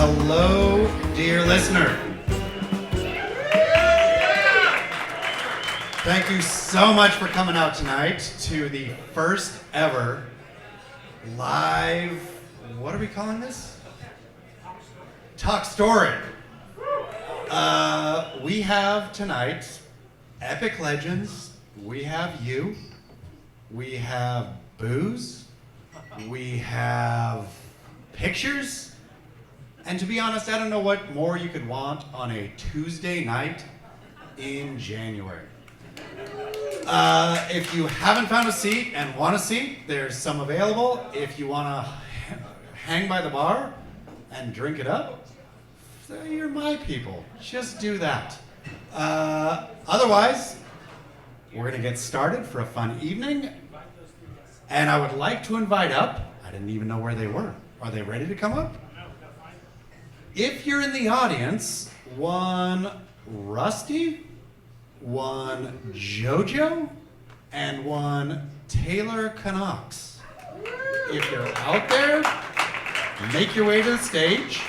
Hello, dear listener. Thank you so much for coming out tonight to the first ever live, what are we calling this? Talk Story. We have tonight epic legends. We have you. We have booze. We have pictures. And to be honest, I don't know what more you could want on a Tuesday night in January. If you haven't found a seat and want a seat, there's some available. If you want to hang by the bar and drink it up, you're my people. Just do that. Otherwise, we're going to get started for a fun evening. And I would like to invite up, I didn't even know where they were. Are they ready to come up? If you're in the audience, one Rusty, one Jojo, and one Taylor Knox. If you're out there, make your way to the stage.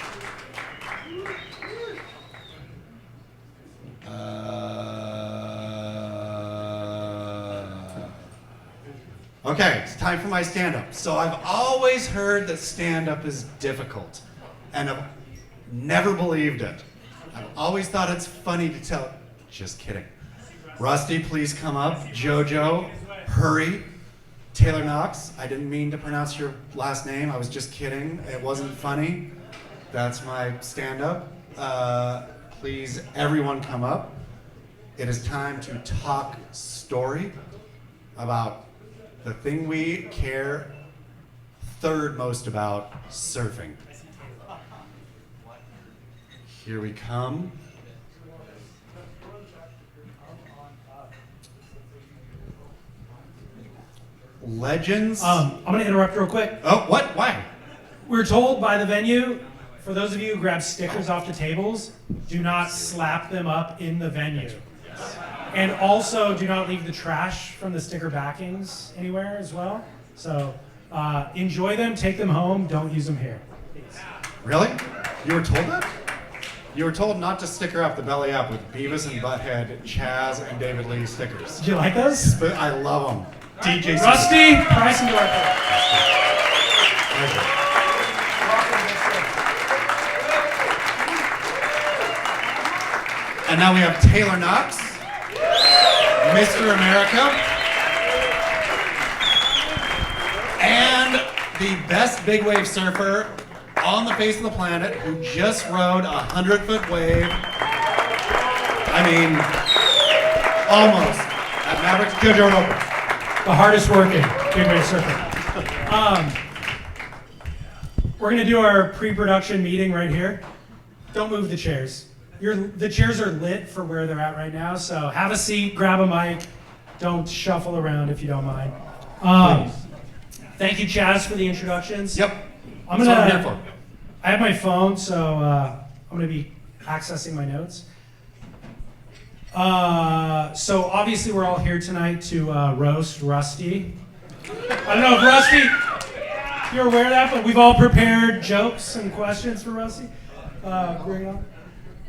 Okay, it's time for my stand-up. So I've always heard that stand-up is difficult, and I've never believed it. I've always thought it's funny to tell. Just kidding. Rusty, please come up. Jojo, hurry. Taylor Knox, I didn't mean to pronounce your last name. I was just kidding. It wasn't funny. That's my stand-up. Please, everyone come up. It is time to talk story about the thing we care third most about, surfing. Here we come. Legends. I'm going to interrupt real quick. Oh, what? Why? We're told by the venue, for those of you who grab stickers off the tables, do not slap them up in the venue. And also, do not leave the trash from the sticker backings anywhere as well. So, enjoy them, take them home, don't use them here. Peace. Really? You were told that? You were told not to sticker up the belly up with Beavis and Butthead, Chaz, and David Lee stickers. Did you like those? But I love them. DJ Rusty, Preisendorfer. And now we have Taylor Knox, Mr. America, and the best big wave surfer on the face of the planet who just rode a 100-foot wave. I mean, almost. At Maverick, Jojo Roper. The hardest working big wave surfer. We're going to do our pre-production meeting right here. Don't move the chairs. The chairs are lit for where they're at right now, so have a seat, grab a mic. Don't shuffle around if you don't mind. Thank you, Chaz, for the introductions. Yep. I'm here for. I have my phone, so I'm going to be accessing my notes. So obviously we're all here tonight to roast Rusty. I don't know if Rusty, you're aware of that, but we've all prepared jokes and questions for Rusty. Bring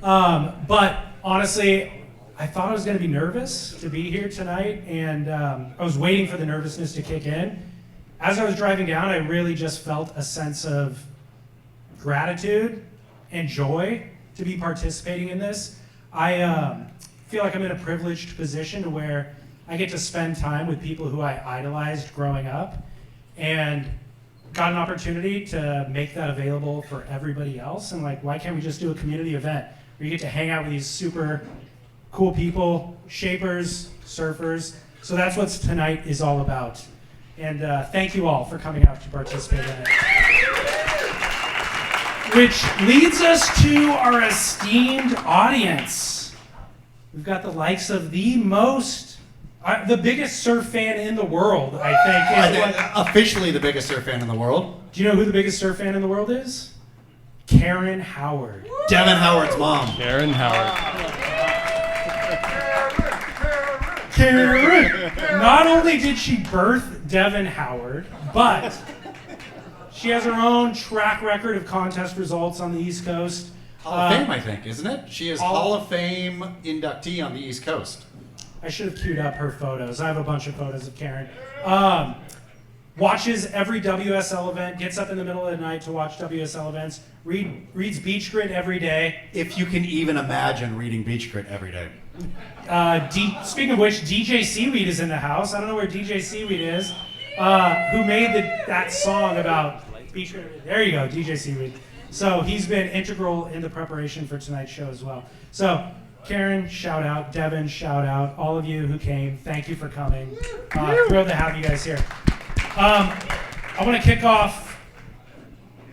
on. But honestly, I thought I was going to be nervous to be here tonight, and I was waiting for the nervousness to kick in. As I was driving down, I really just felt a sense of gratitude and joy to be participating in this. I feel like I'm in a privileged position to where I get to spend time with people who I idolized growing up, and got an opportunity to make that available for everybody else. And like, why can't we just do a community event where you get to hang out with these super cool people, shapers, surfers? So that's what tonight is all about. And thank you all for coming out to participate in it. Which leads us to our esteemed audience. We've got the likes of the biggest surf fan in the world, I think. Officially the biggest surf fan in the world. Do you know who the biggest surf fan in the world is? Karen Howard. Devin Howard's mom. Karen Howard. Karen! Not only did she birth Devin Howard, but She has her own track record of contest results on the East Coast. Hall of Fame, I think, isn't it? She is Hall of Fame inductee on the East Coast. I should have queued up her photos. I have a bunch of photos of Karen. Watches every WSL event, gets up in the middle of the night to watch WSL events, reads Beach Grit every day. If you can even imagine reading Beach Grit every day. Speaking of which, DJ Seaweed is in the house. I don't know where DJ Seaweed is. Who made that song about Beach Grit. There you go, DJ Seaweed. So he's been integral in the preparation for tonight's show as well. So Karen, shout out. Devin, shout out. All of you who came, thank you for coming. Thrilled to have you guys here. I want to kick off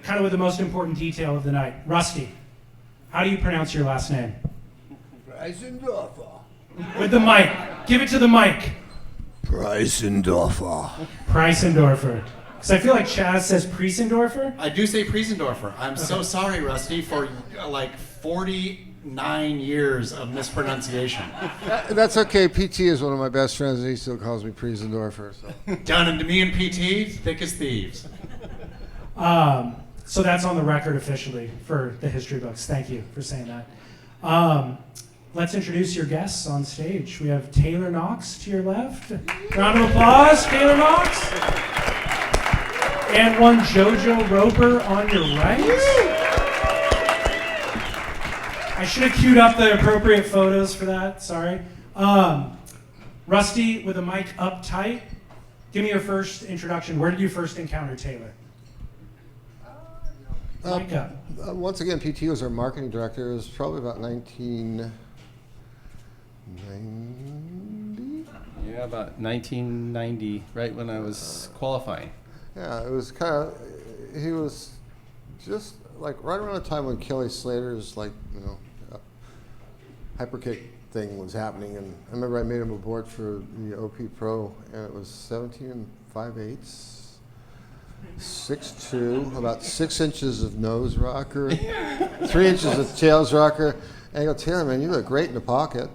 kind of with the most important detail of the night. Rusty, how do you pronounce your last name? Preisendorfer. With the mic. Give it to the mic. Preisendorfer. Preisendorfer. Because I feel like Chaz says Preisendorfer. I do say Preisendorfer. I'm so sorry, Rusty, for like 49 years of mispronunciation. That's okay. PT is one of my best friends, and he still calls me Preisendorfer. So. Down into me and PT, thick as thieves. So that's on the record officially for the history books. Thank you for saying that. Let's introduce your guests on stage. We have Taylor Knox to your left. Round of applause, Taylor Knox. And one Jojo Roper on your right. I should have queued up the appropriate photos for that, sorry. Rusty, with a mic up tight, give me your first introduction. Where did you first encounter Taylor? Mic up. Once again, PT was our marketing director. It was probably about 1990. Yeah, about 1990, right when I was qualifying. Yeah, it was kind of, he was just like right around the time when Kelly Slater's hyperkick thing was happening, and I remember I made him a board for the OP Pro, and it was 17 5/8, 6'2", about 6 inches of nose rocker, 3 inches of tails rocker, and I go, Taylor, man, you look great in the pocket.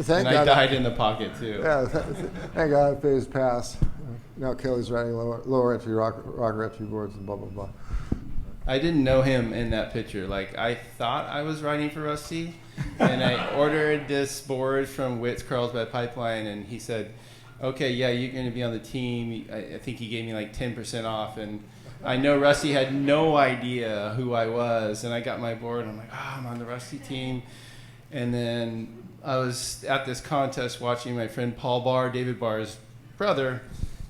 Thank And God I died in the pocket too. Yeah, thank God I phase pass. Now Kelly's riding lower entry rocker entry boards and blah blah blah. I didn't know him in that picture. Like, I thought I was riding for Rusty, and I ordered this board from Witt's Carlsbad Pipeline, and he said, okay, yeah, you're going to be on the team. I think he gave me like 10% off, and I know Rusty had no idea who I was, and I got my board, and I'm like, I'm on the Rusty team. And then I was at this contest watching my friend Paul Barr, David Barr's brother,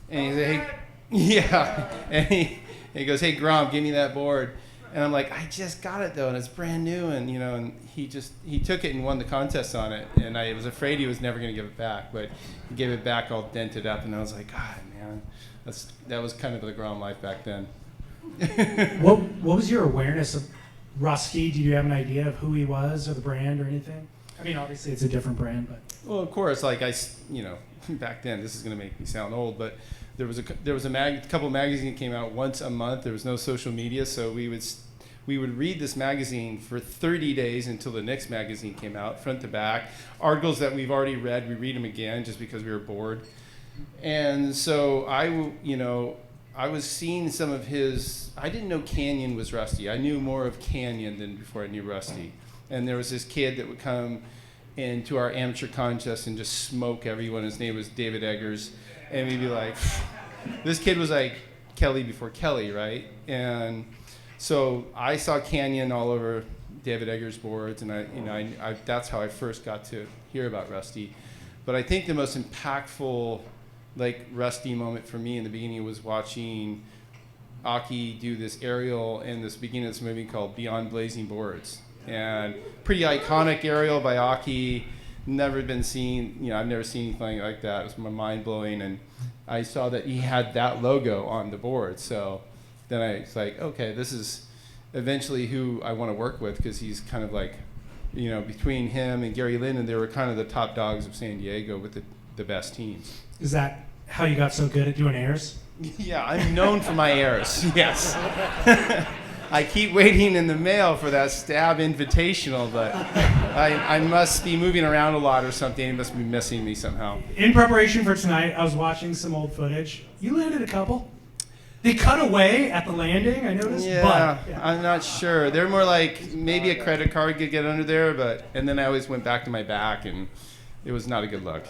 and he said, hey, yeah, and he goes, hey, Grom, give me that board. And I'm like, I just got it, though, and it's brand new. And, and he took it and won the contest on it. And I was afraid he was never going to give it back, but he gave it back all dented up. And I was like, God, man, that was kind of the Grom life back then. What was your awareness of Rusty? Did you have an idea of who he was or the brand or anything? I mean, obviously it's a different brand, but. Well, of course, like back then, this is going to make me sound old, but there was a couple of magazines that came out once a month. There was no social media, so we would read this magazine for 30 days until the next magazine came out, front to back. Articles that we've already read, we read them again just because we were bored. And so I was seeing some of his. I didn't know Canyon was Rusty. I knew more of Canyon than before I knew Rusty. And there was this kid that would come into our amateur contest and just smoke everyone. His name was David Eggers. And we'd be like, this kid was like Kelly before Kelly, right? And so I saw Canyon all over David Eggers' boards, and I that's how I first got to hear about Rusty. But I think the most impactful Rusty moment for me in the beginning was watching Occy do this aerial in this beginning of this movie called Beyond Blazing Boards. And pretty iconic aerial by Occy. Never been seen, I've never seen anything like that. It was mind blowing, and I saw that he had that logo on the board. So then I was like, okay, this is eventually who I want to work with, because he's kind of like, between him and Gary Linden, they were kind of the top dogs of San Diego with the best teams. Is that how you got so good at doing airs? Yeah, I'm known for my airs. Yes. I keep waiting in the mail for that Stab Invitational, but I must be moving around a lot or something. He must be missing me somehow. In preparation for tonight, I was watching some old footage. You landed a couple. They cut away at the landing, I noticed. Yeah, But, yeah. I'm not sure. They're more like maybe a credit card could get under there, and then I always went back to my back, and it was not a good look.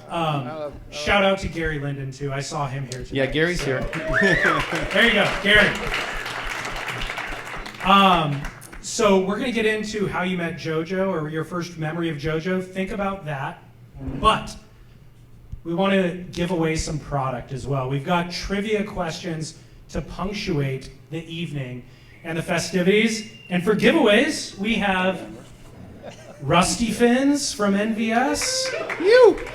Shout out to Gary Linden, too. I saw him here today. Yeah, Gary's here. There you go, Gary. So we're going to get into how you met JoJo, or your first memory of JoJo. Think about that. But we want to give away some product as well. We've got trivia questions to punctuate the evening and the festivities. And for giveaways, we have Rusty Fins from NVS.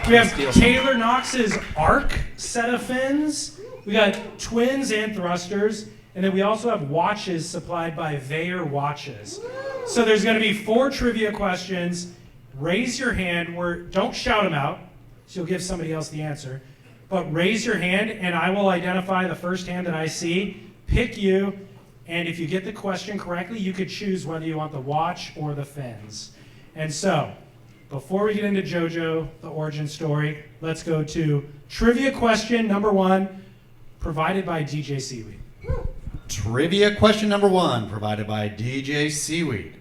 We have Taylor Knox's Arc set of fins. We got twins and thrusters. And then we also have watches supplied by Veyer Watches. So there's going to be 4 trivia questions. Raise your hand. Don't shout them out, so you'll give somebody else the answer. But raise your hand, and I will identify the first hand that I see, pick you, and if you get the question correctly, you could choose whether you want the watch or the fins. And so, before we get into JoJo, the origin story, let's go to trivia question number 1, provided by DJ Seaweed. Trivia question number 1, provided by DJ Seaweed.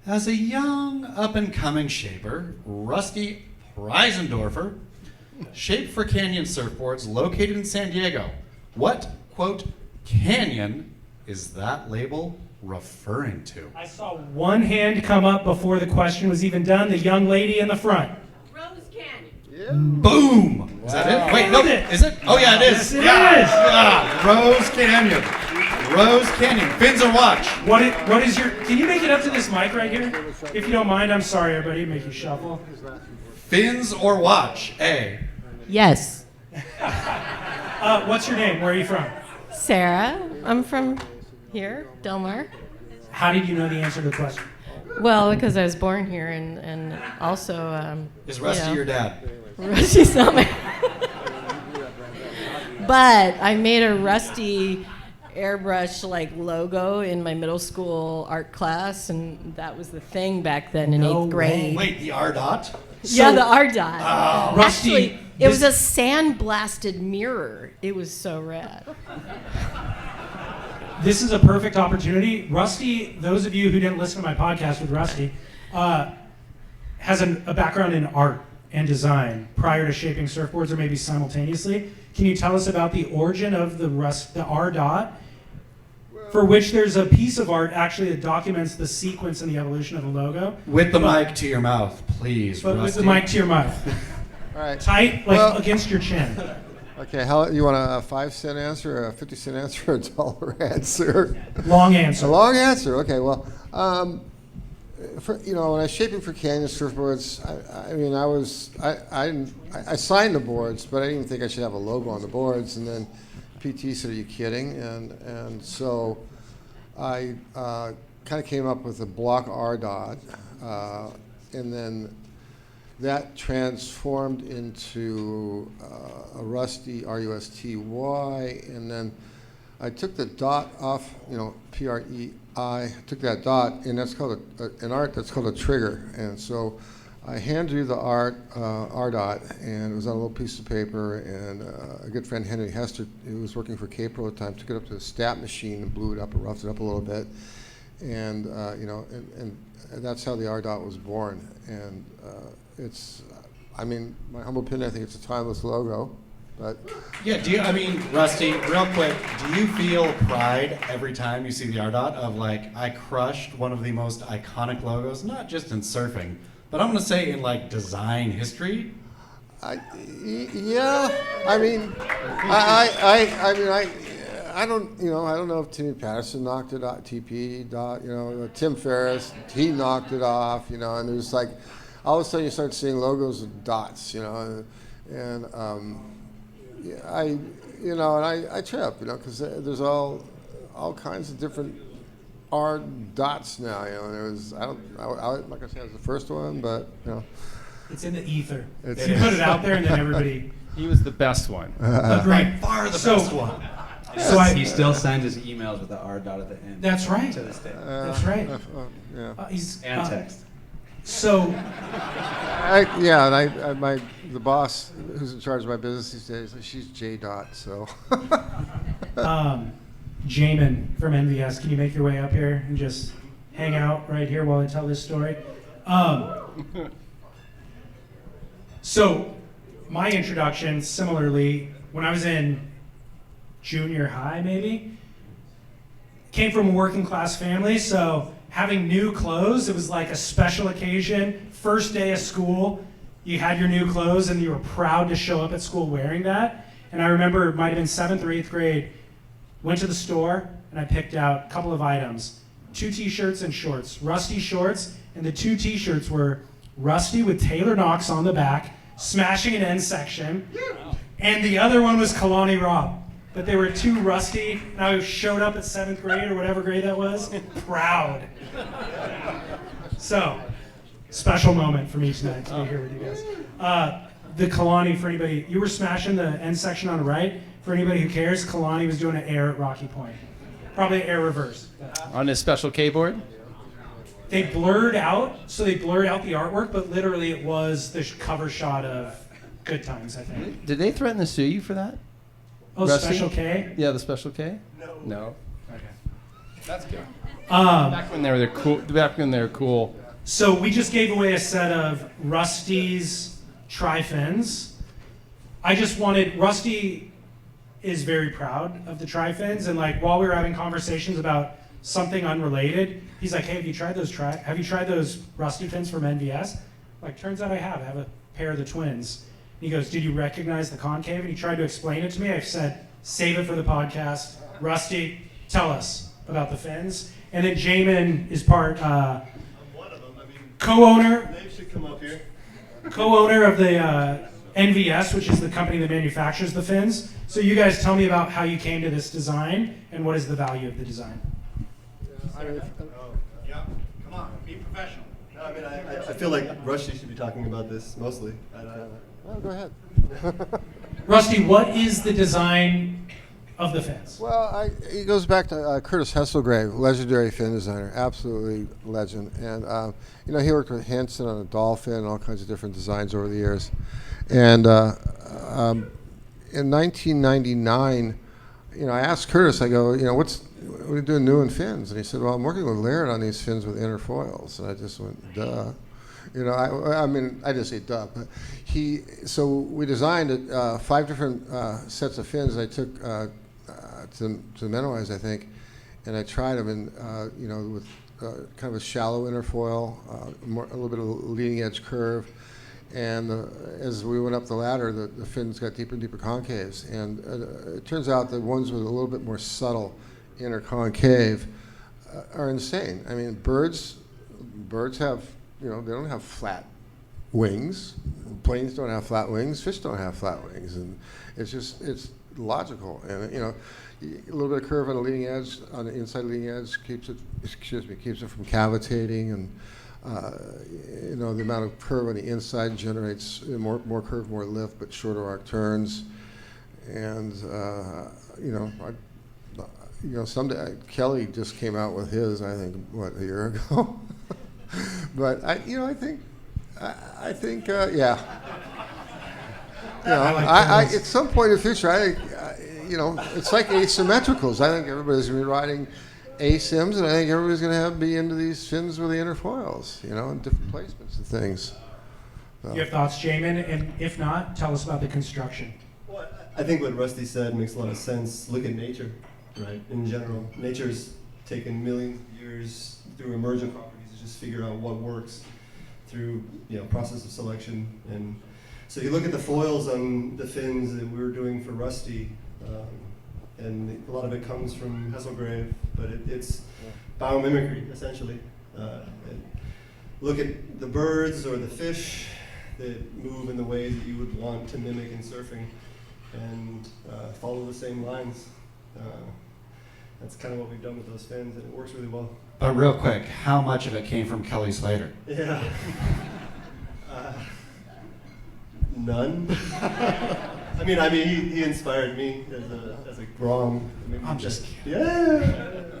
As a young, up-and-coming shaper, Rusty Preisendorfer shaped for Canyon surfboards located in San Diego. What, quote, canyon is that label referring to? I saw one hand come up before the question was even done. The young lady in the front. Rose Canyon. Yeah. Boom! Is that it? Wait, no, is it? Oh yeah, it is. Yes, it is. Yeah, Rose Canyon. Rose Canyon. Fins or watch? What is your? Can you make it up to this mic right here? If you don't mind, I'm sorry, everybody. Make you shuffle. Fins or watch? A. Yes. What's your name? Where are you from? Sarah. I'm from here, Del Mar. How did you know the answer to the question? Well, because I was born here, and also. Is Rusty your dad? Rusty's not my. But I made a Rusty airbrush logo in my middle school art class, and that was the thing back then in No 8th grade. Wait, the R dot? Yeah, So- the R dot. Oh. Rusty, Actually, it was a sand-blasted mirror. It was so rad. This is a perfect opportunity. Rusty, those of you who didn't listen to my podcast with Rusty, has a background in art and design prior to shaping surfboards, or maybe simultaneously. Can you tell us about the origin of the R dot, for which there's a piece of art actually that documents the sequence and the evolution of the logo? With the mic to your mouth, please, But with Rusty. the mic to your mouth. All right. Tight, Well- against your chin. Okay, how you want a 5-cent answer, a 50-cent answer, or a $1 answer? Long A answer. long answer. Okay, well, when I was shaping for Canyon surfboards, I signed the boards, but I didn't even think I should have a logo on the boards. And then PT said, "Are you kidding?" And so I kind of came up with a block R dot, and then that transformed into a Rusty RUSTY, and then I took the dot off, PREI, took that dot, and that's called in art, that's called a trigger. And so I hand drew the R dot, and it was on a little piece of paper, and a good friend, Henry Hester, who was working for K-Pro at the time, took it up to the stat machine and blew it up and roughed it up a little bit. And, and that's how the R dot was born. And it's, my humble opinion, I think it's a timeless logo. But Yeah, Rusty, real quick, do you feel pride every time you see the R dot of I crushed one of the most iconic logos, not just in surfing, but I'm gonna say in design history? I don't know if Timmy Patterson knocked it off, TP dot, Tim Ferriss, he knocked it off, and there's all of a sudden you start seeing logos with dots, and I trip, because there's all kinds of different R dots now, and it was, I'm not gonna say it was the first one, but, It's in the ether. It's- They put it out there, and then everybody. He was the best one. Right. Far the So- best one. So He still sends his emails with the R dot at the end. That's right. To this day. That's right. yeah. He's And text. So The boss who's in charge of my business these days, she's J dot, so. Jamon from NVS, can you make your way up here and just hang out right here while I tell this story? So, my introduction, similarly, when I was in junior high, maybe, came from a working class family, so having new clothes, it was like a special occasion. First day of school, you had your new clothes and you were proud to show up at school wearing that. And I remember it might have been 7th or 8th grade, went to the store and I picked out a couple of items. 2 t-shirts and shorts, Rusty shorts, and the 2 t-shirts were Rusty with Taylor Knox on the back, smashing an end section, and the other one was Kalani Rob. But they were 2 Rusty, and I showed up at 7th grade or whatever grade that was, proud. So, special moment for me tonight to be here with you guys. The Kalani, for anybody, you were smashing the end section on the right. For anybody who cares, Kalani was doing an air at Rocky Point. Probably an air reverse. On his special K-board? They blurred out the artwork, but literally it was the cover shot of Good Times, I think. Did they threaten to sue you for that? Oh, Rusty? Special K? Yeah, the special K? No. Okay. That's good. Back when they were cool. Back when they were cool. So we just gave away a set of Rusty's tri-fins. I just wanted, Rusty is very proud of the tri-fins, and like while we were having conversations about something unrelated, he's like, hey, have you tried those Rusty fins from NVS? Like, turns out I have a pair of the twins. And he goes, did you recognize the concave? And he tried to explain it to me. I said, save it for the podcast. Rusty, tell us about the fins. And then Jamon is part One of them, I mean, co-owner names should come up here. co-owner of the NVS, which is the company that manufactures the fins. So you guys tell me about how you came to this design and what is the value of the design. Yeah, come on, be professional. No, I mean, I feel like Rusty should be talking about this mostly. Well, go ahead. Rusty, what is the design of the fins? Well, it goes back to Curtis Hesselgrave, legendary fin designer, absolutely legend. And he worked with Hansen on a dolphin and all kinds of different designs over the years. And in 1999, I asked Curtis, I go, what are you doing new in fins? And he said, well, I'm working with Laird on these fins with inner foils. And I just went, duh. I just say duh. But so we designed 5 different sets of fins. I took to Menowise, I think, and I tried them in, with kind of a shallow inner foil, a little bit of leading edge curve. And as we went up the ladder, the fins got deeper and deeper concaves. And it turns out the ones with a little bit more subtle inner concave are insane. I mean, birds have, they don't have flat wings. Planes don't have flat wings. Fish don't have flat wings. And it's logical. And, a little bit of curve on the leading edge, on the inside leading edge, keeps it from cavitating. And, the amount of curve on the inside generates more curve, more lift, but shorter arc turns. And, someday Kelly just came out with his, I think, a year ago. But I think, yeah. At some point in the future, I think, it's like asymmetricals. I think everybody's going to be riding ASIMs, and I think everybody's going to be into these fins with the inner foils, and different placements and things. So. You have thoughts, Jamon? And if not, tell us about the construction. Well, I think what Rusty said makes a lot of sense. Look at nature, right? In general, nature's taken millions of years through emergent properties to just figure out what works through process of selection. And so you look at the foils on the fins that we were doing for Rusty. And a lot of it comes from Hesselgrave, but it's biomimicry, essentially. Look at the birds or the fish that move in the ways that you would want to mimic in surfing, and follow the same lines. That's kind of what we've done with those fins, and it works really well. But real quick, how much of it came from Kelly Slater? Yeah. None. I mean, he inspired me as a Grom. I'm just kidding. Yeah.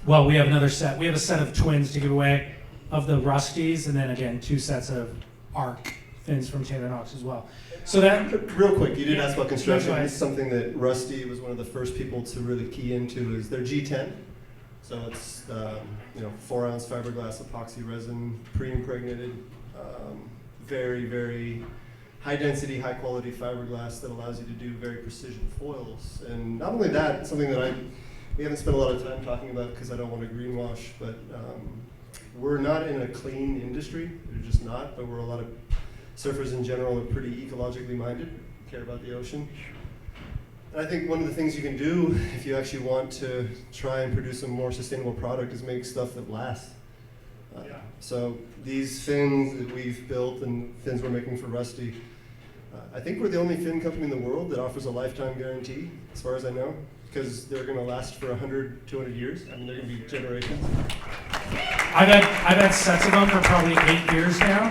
Well, we have another set. We have a set of twins to give away of the Rusties, and then again, 2 sets of ARC fins from Taylor Knox as well. So that Real quick, you did Yeah. ask about construction. No, go ahead. It's something that Rusty was one of the first people to really key into is their G10. So it's 4-ounce fiberglass epoxy resin, pre-impregnated, very, very high density, high quality fiberglass that allows you to do very precision foils. And not only that, something that we haven't spent a lot of time talking about because I don't want to greenwash, but we're not in a clean industry. We're just not, but we're a lot of surfers in general are pretty ecologically minded, care about the ocean. And I think one of the things you can do if you actually want to try and produce a more sustainable product is make stuff that lasts. So these fins that we've built and fins we're making for Rusty, I think we're the only fin company in the world that offers a lifetime guarantee, as far as I know, because they're going to last for 100, 200 years. I mean, they're going to be generations. I've had sets of them for probably 8 years now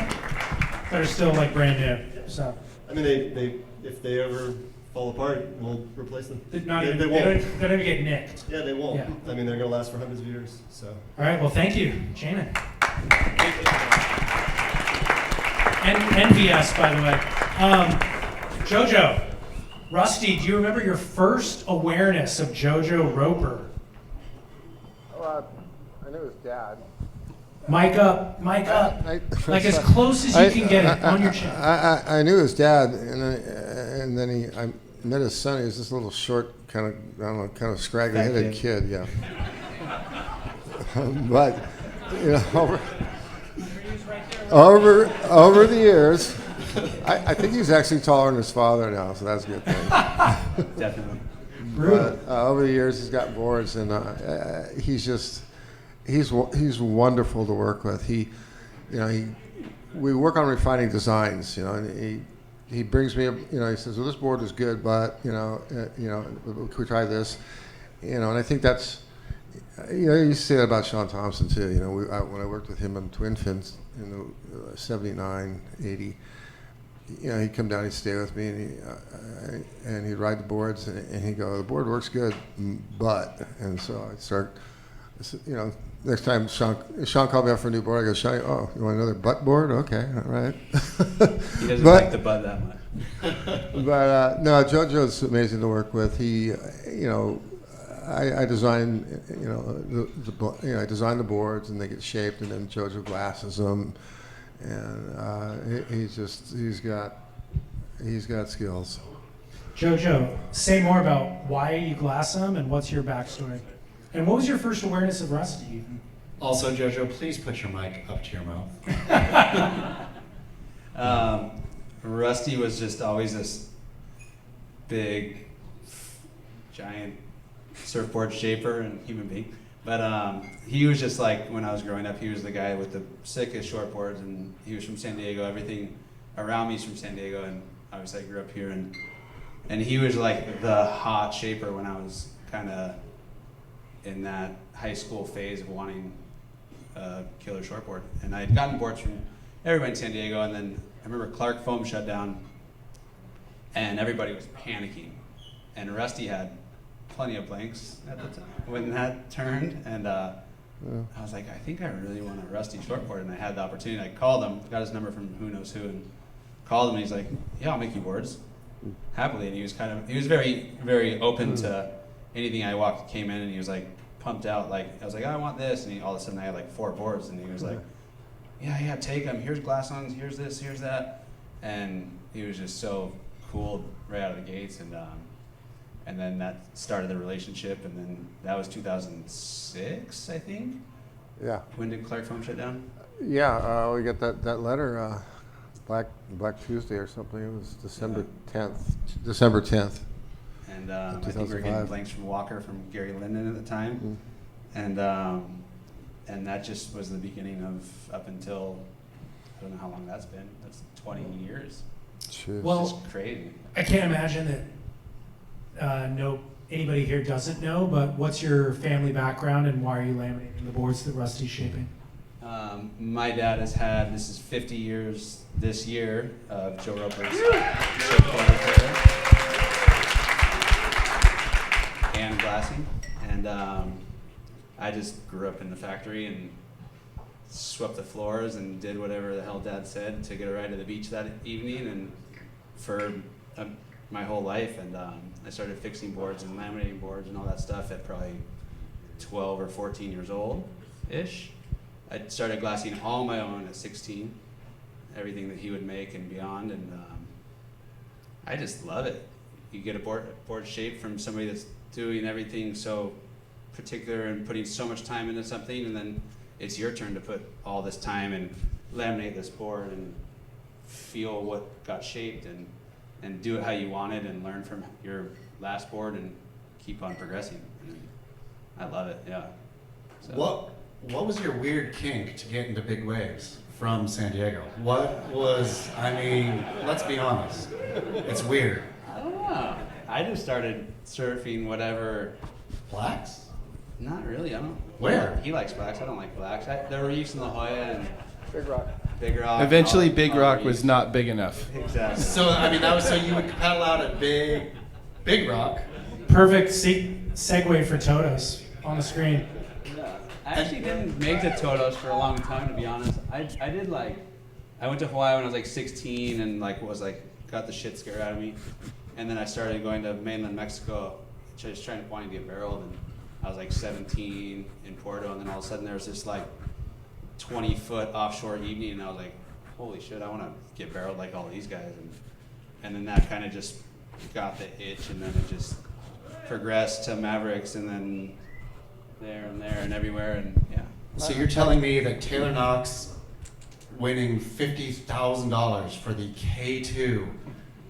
that are still like brand new. So I mean, they if they ever fall apart, we'll replace them. they won't. don't even get nicked. Yeah, they won't. Yeah. I mean, they're going to last for hundreds of years. So. All right. Well, thank you, Jamon. And NVS, by the way. Jojo, Rusty, do you remember your first awareness of Jojo Roper? I knew his dad. Mic up, mic up. Like as close as you can get it on your chin. I knew his dad, and then I met his son. He was this little short, kind of scraggly-headed kid. Yeah. But over the years, I think he's actually taller than his father now, so that's a good thing. Definitely. But over the years, he's got boards, and he's wonderful to work with. We work on refining designs, and he brings me, he says, well, this board is good, but could we try this, and I think that's, you used to say that about Sean Thompson too. When I worked with him on Twin Fins in the 79, 80. He'd come down, he'd stay with me, and he'd ride the boards, and he'd go, the board works good, but, and so I'd start, next time Sean called me up for a new board, I go, Sean, oh, you want another butt board? Okay, all right. He doesn't like the butt that much. But no, Jojo's amazing to work with. He, I design, I design the boards, and they get shaped, and then Jojo glasses them. And he's got skills. Jojo, say more about why you glass them and what's your backstory. And what was your first awareness of Rusty? Also, Jojo, please put your mic up to your mouth. Rusty was just always this big, giant surfboard shaper and human being. But he was just like, when I was growing up, he was the guy with the sickest shortboards, and he was from San Diego. Everything around me is from San Diego, and obviously I grew up here. And he was like the hot shaper when I was kind of in that high school phase of wanting a killer shortboard. And I had gotten boards from everybody in San Diego, and then I remember Clark Foam shut down, and everybody was panicking. And Rusty had plenty of blanks at the time when that turned, and I was like, I think I really want a Rusty shortboard, and I had the opportunity. I called him, got his number from who knows who, and called him, and he's like, yeah, I'll make you boards, happily. And he was very, very open to anything. Came in, and he was like pumped out, like, I was like, I want this, and all of a sudden I had like 4 boards, and he was like, yeah, take them, here's glass-ons, here's this, here's that, and he was just so cool right out of the gates, and then that started the relationship, and then that was 2006, I think. Yeah. When did Clark Foam shut down? Yeah, we got that letter, Black Tuesday or something. It was December 10th. And I think we were getting blanks from Walker, from Gary Linden at the time, and that just was the beginning of up until, I don't know how long that's been. That's 20 years. Jeez. Well, it's just crazy. I can't imagine that anybody here doesn't know, but what's your family background and why are you laminating the boards that Rusty's shaping? My dad has had, this is 50 years this year of Joe Roper's surfboard and glassing, and I just grew up in the factory and swept the floors and did whatever the hell Dad said to get a ride to the beach that evening, and for my whole life, and I started fixing boards and laminating boards and all that stuff at probably 12 or 14 years old-ish. I started glassing all my own at 16, everything that he would make and beyond, and I just love it. You get a board shape from somebody that's doing everything so particular and putting so much time into something, and then it's your turn to put all this time and laminate this board and feel what got shaped and do it how you want it and learn from your last board and keep on progressing. And I love it, yeah. So. What was your weird kink to get into big waves from San Diego? What was, I mean, let's be honest, it's weird. I don't know. I just started surfing whatever. Blacks? Not really, I don't. Where? He likes blacks, I don't like blacks. There were reefs in La Jolla and Big Rock. Big Rock. Eventually, all Big the Rock reefs. was not big enough. Exactly. So, I mean, so you would paddle out at Big Rock. Perfect segue for Todos on the screen. I actually didn't make the Todos for a long time, to be honest. I went to Hawaii when I was like 16 and got the shit scared out of me. And then I started going to mainland Mexico, just wanting to get barreled. And I was like 17 in Porto, and then all of a sudden there was this like 20-foot offshore evening, and I was like, holy shit, I want to get barreled like all these guys. And then that kind of just got the itch, and then it just progressed to Mavericks, and then there and everywhere, and yeah. So you're telling me that Taylor Knox winning $50,000 for the K2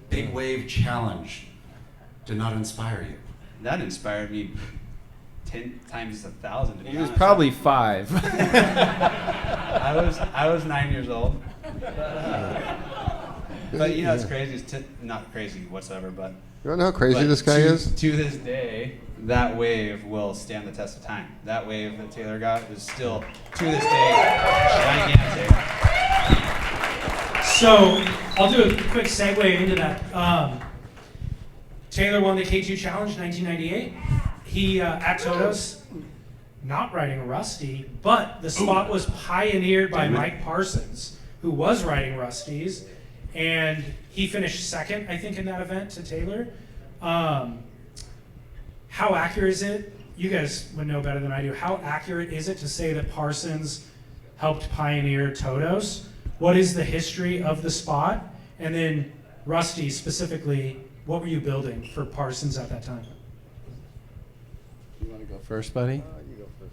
Big Wave Challenge did not inspire you? That inspired me 10 times 1,000. To be He was honest. probably 5. I was 9 years old. But you know, it's crazy. It's not crazy whatsoever, but. You wanna know how crazy but this guy is? To this day, that wave will stand the test of time. That wave that Taylor got is still, to this day, gigantic. So I'll do a quick segue into that. Taylor won the K2 Challenge 1998. He at Todos, not riding Rusty, but the spot was pioneered by Mike Parsons, who was riding Rusties, and he finished second, I think, in that event to Taylor. How accurate is it? You guys would know better than I do. How accurate is it to say that Parsons helped pioneer Todos? What is the history of the spot? And then Rusty specifically, what were you building for Parsons at that time? You want to go first, buddy? You go first.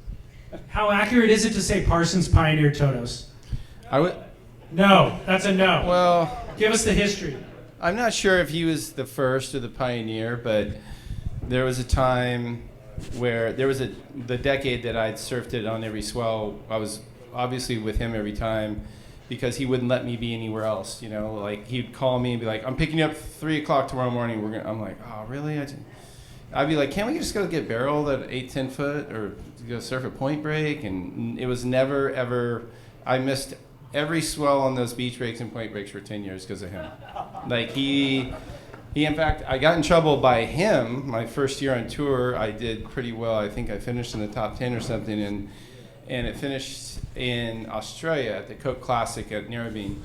How accurate is it to say Parsons pioneered Todos? I would. No, that's a no. Well, Give us the history. I'm not sure if he was the first or the pioneer, but there was a time where the decade that I'd surfed it on every swell. I was obviously with him every time because he wouldn't let me be anywhere else. You know, like he'd call me and be like, "I'm picking you up 3 o'clock tomorrow morning." I'm like, "Oh, really?" I'd be like, "Can't we just go get barreled at 8-10 foot or go surf at Point Break?" And it was never ever. I missed every swell on those beach breaks and point breaks for 10 years because of him. Like he in fact, I got in trouble by him my first year on tour. I did pretty well. I think I finished in the top 10 or something, and it finished in Australia at the Coke Classic at Narrabeen,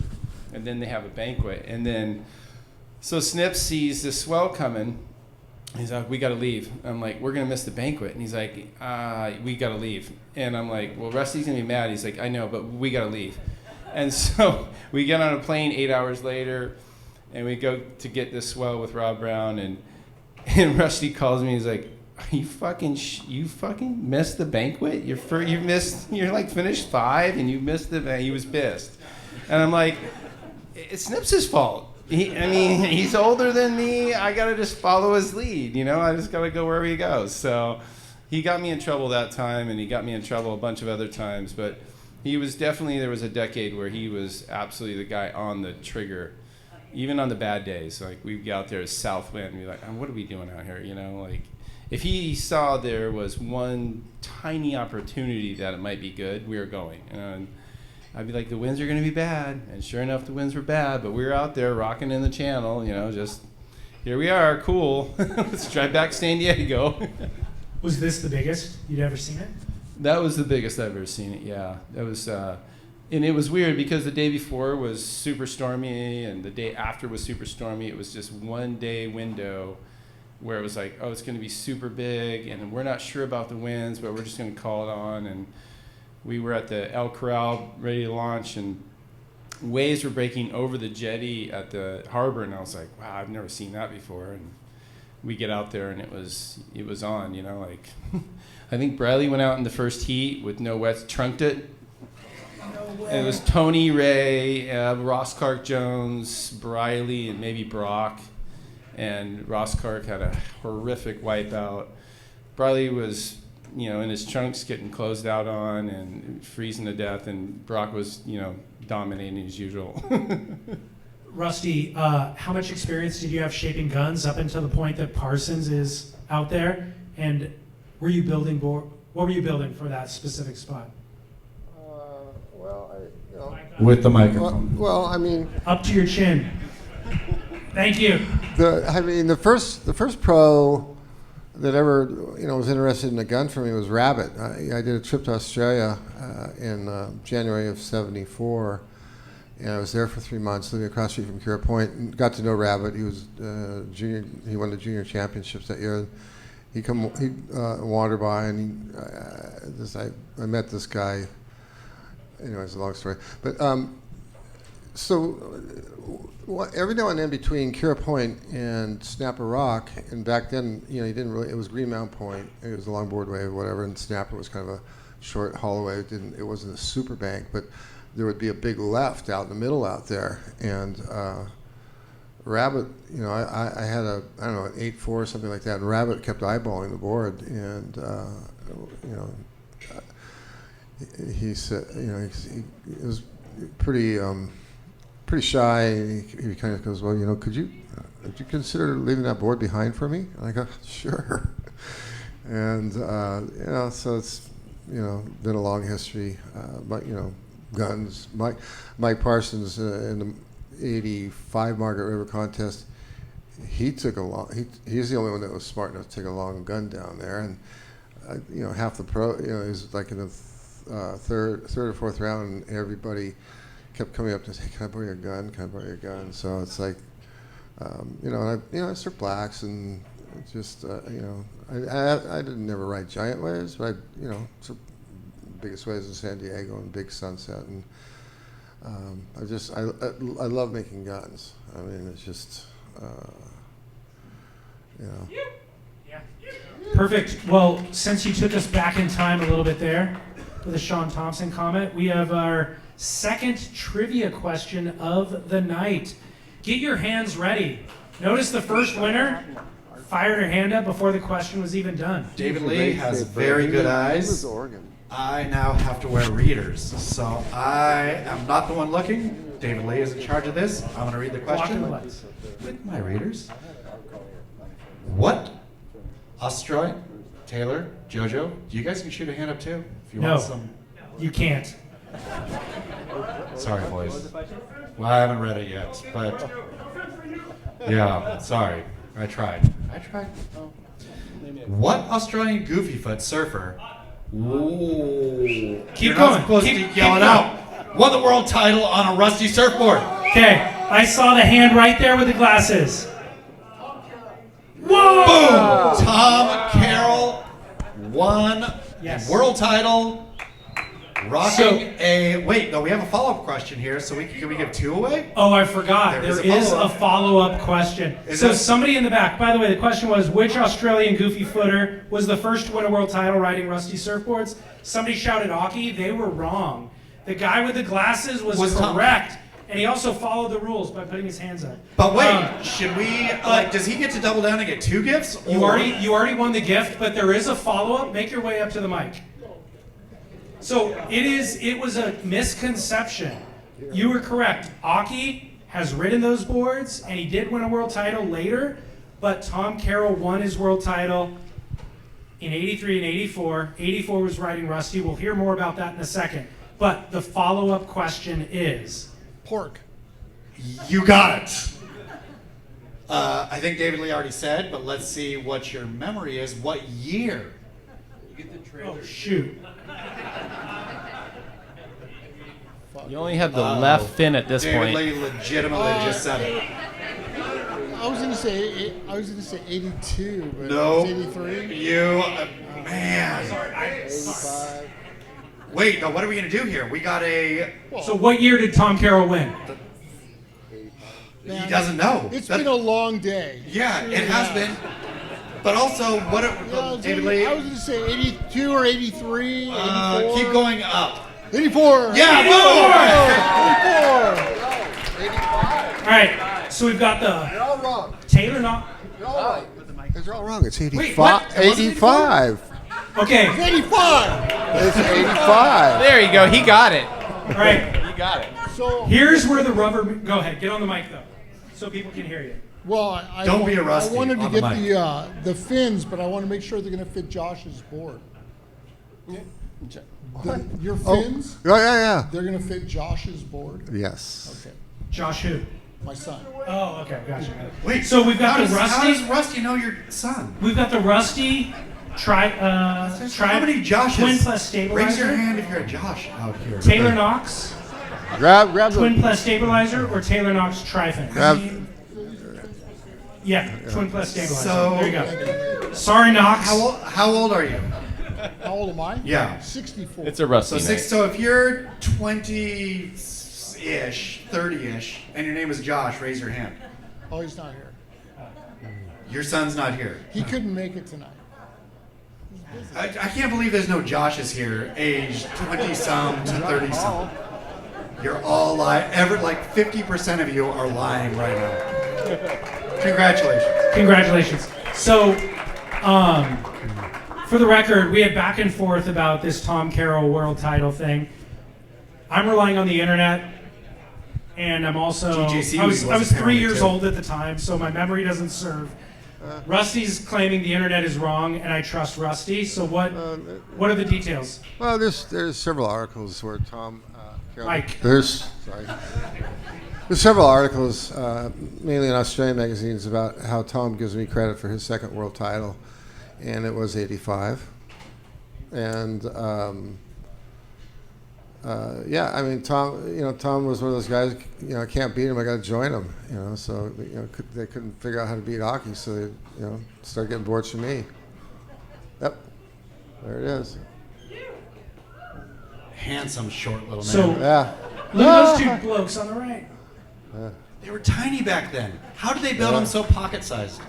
and then they have a banquet. And then, so Snips sees this swell coming. He's like, "We got to leave." I'm like, "We're going to miss the banquet." And he's like, "We got to leave." And I'm like, "Well, Rusty's going to be mad." He's like, "I know, but we got to leave." And so we get on a plane 8 hours later, and we go to get this swell with Rob Brown, and Rusty calls me. He's like, "You fucking missed the banquet? You're like finished 5 and you missed the banquet." He was pissed. And I'm like, "It's Snips' fault. He's older than me. I got to just follow his lead, you know? I just got to go wherever he goes." So he got me in trouble that time, and he got me in trouble a bunch of other times, but he was definitely, there was a decade where he was absolutely the guy on the trigger, even on the bad days. Like, we'd get out there as south wind and be like, "What are we doing out here?" You know, like, if he saw there was one tiny opportunity that it might be good, we were going. And I'd be like, "The winds are going to be bad." And sure enough, the winds were bad, but we were out there rocking in the channel, you know, just, here we are, cool. Let's drive back to San Diego. Was this the biggest you'd ever seen it? That was the biggest I've ever seen it, yeah. That was And it was weird because the day before was super stormy and the day after was super stormy. It was just 1 day window where it was like, oh, it's going to be super big and we're not sure about the winds, but we're just going to call it on. And we were at the El Corral ready to launch, and waves were breaking over the jetty at the harbor, and I was like, wow, I've never seen that before. And we get out there and it was on, you know, like I think Bradley went out in the first heat with no wets, trunked it. And it was Tony, Ray, Ross Clark Jones, Briley, and maybe Brock. And Ross Clark had a horrific wipeout. Briley was, you know, in his trunks getting closed out on and freezing to death. And Brock was, you know, dominating as usual. Rusty, how much experience did you have shaping guns up until the point that Parsons is out there? And were you building what were you building for that specific spot? With the microphone. Well, I mean, Up to your chin. Thank you. the first pro that ever was interested in a gun for me was Rabbit. I did a trip to Australia in January of '74, and I was there for 3 months, living across the street from Kira Point, and got to know Rabbit. He was junior. He won the junior championships that year. He wandered by, and I met this guy. Anyway, it's a long story. But every now and then between Kira Point and Snapper Rock, and back then, you didn't really. It was Greenmount Point. It was a longboard wave, whatever, and Snapper was kind of a short holloway. It wasn't a super bank, but there would be a big left out in the middle out there, and Rabbit. I had an 8.4 or something like that, and Rabbit kept eyeballing the board, and he said, he was pretty shy. He kind of goes, well, could you consider leaving that board behind for me? And I go, sure. And so it's been a long history. But guns. Mike Parsons in the '85 Margaret River contest, he took a long. He's the only one that was smart enough to take a long gun down there, and half the pro. He was like in the third or fourth round, and everybody kept coming up to say, "Can I borrow your gun? Can I borrow your gun?" So it's like, I surf blacks, and just I didn't never ride giant waves, but surf biggest waves in San Diego and Big Sunset, and I love making guns. I mean, it's just Yeah. Perfect. Well, since you took us back in time a little bit there with a Sean Thompson comment, we have our second trivia question of the night. Get your hands ready. Notice the first winner fired her hand up before the question was even done. David Lee has very good eyes. I now have to wear readers, so I am not the one looking. David Lee is in charge of this. I'm going to read the question with my readers. What Australian, Taylor, Jojo, you guys can shoot a hand up too if you want some. You can't. Sorry, boys. Well, I haven't read it yet, but yeah, sorry. I tried. Oh. What Australian Goofyfoot surfer? Ooh. Keep You're going. not supposed to yell it out. Won the world title on a rusty surfboard. Okay, I saw the hand right there with the glasses. Whoa! Boom! Tom Carroll won the world title. Rocking wait, no, we have a follow-up question here, so can we give two away? Oh, I forgot. There is a follow-up question. So somebody in the back, by the way, the question was, which Australian goofy footer was the first to win a world title riding rusty surfboards? Somebody shouted Occy. They were wrong. The guy with the glasses was correct. Tom. And he also followed the rules by putting his hands up. But wait, should we, does he get to double down and get two gifts? You already won the gift, but there is a follow-up. Make your way up to the mic. So it was a misconception. You were correct. Occy has ridden those boards, and he did win a world title later, but Tom Carroll won his world title in '83 and '84. '84 was riding rusty. We'll hear more about that in a second. But the follow-up question is... Pork. You got it. I think David Lee already said, but let's see what your memory is. What year? You get the trailer. Oh, shoot. fuck. You only have the left fin at this David point. Lee legitimately just said it. I was gonna say 82, but No. it's 83. You, man. 85. Wait, no, what are we going to do here? We got a. So what year did Tom Carroll win? He doesn't know. It's That- been a long day. Yeah, Sure it has been. But also, what are. David Lee. I was gonna say 82 or 83. 84. Keep going up. 84. Yeah, 84. All right, so we've got They're the all wrong. Taylor Knox. They're all wrong. They're all wrong. It's 85. what? It wasn't 85. Okay, 85. It's 85. There you go. He got it. all right. He got it. So, Here's where the rubber. Go ahead, get on the mic though, so people can hear you. well, Don't be a rusty I wanted to on the get mic. the fins, but I want to make sure they're gonna fit Josh's board. Your fins, Yeah. they're gonna fit Josh's board. Yes. Okay, Josh who? my son. Oh, okay, gotcha. Wait, So we've got how the does, Rusty. How does Rusty know your son? We've got the Rusty. How many Joshes? Twin plus Raise your stabilizer. hand if you're a Josh out here. Taylor Knox. Grab Twin the. plus stabilizer or Taylor Knox trifin. Grab. Yeah, twin plus stabilizer. So- there you go. Sorry, Knox. How old are you? How old am I? Yeah. 64. It's a rusty So night. so if you're 20-ish, 30-ish, and your name is Josh, raise your hand. Oh, he's not here. Your son's not here. He couldn't make it tonight. I can't believe there's no Joshes here, aged 20-some to 30-some. You're all lying. Like 50% of you are lying right now. Congratulations. Congratulations. So, for the record, we had back and forth about this Tom Carroll world title thing. I'm relying on the internet, and I'm also GJC I was was 3 apparently years too. old at the time, so my memory doesn't serve. Rusty's claiming the internet is wrong, and I trust Rusty. So what are the details? Well, there's several articles where Tom. Carroll, Mike. There's several articles, mainly in Australian magazines, about how Tom gives me credit for his second world title, and it was 85. And yeah, I mean, Tom was one of those guys. I can't beat him. I got to join him. So they couldn't figure out how to beat Occy, so they started getting boards from me. Yep, there it is. Handsome, short little man. So Yeah. look at those two blokes on the right. They were tiny back then. How did they build them so pocket-sized?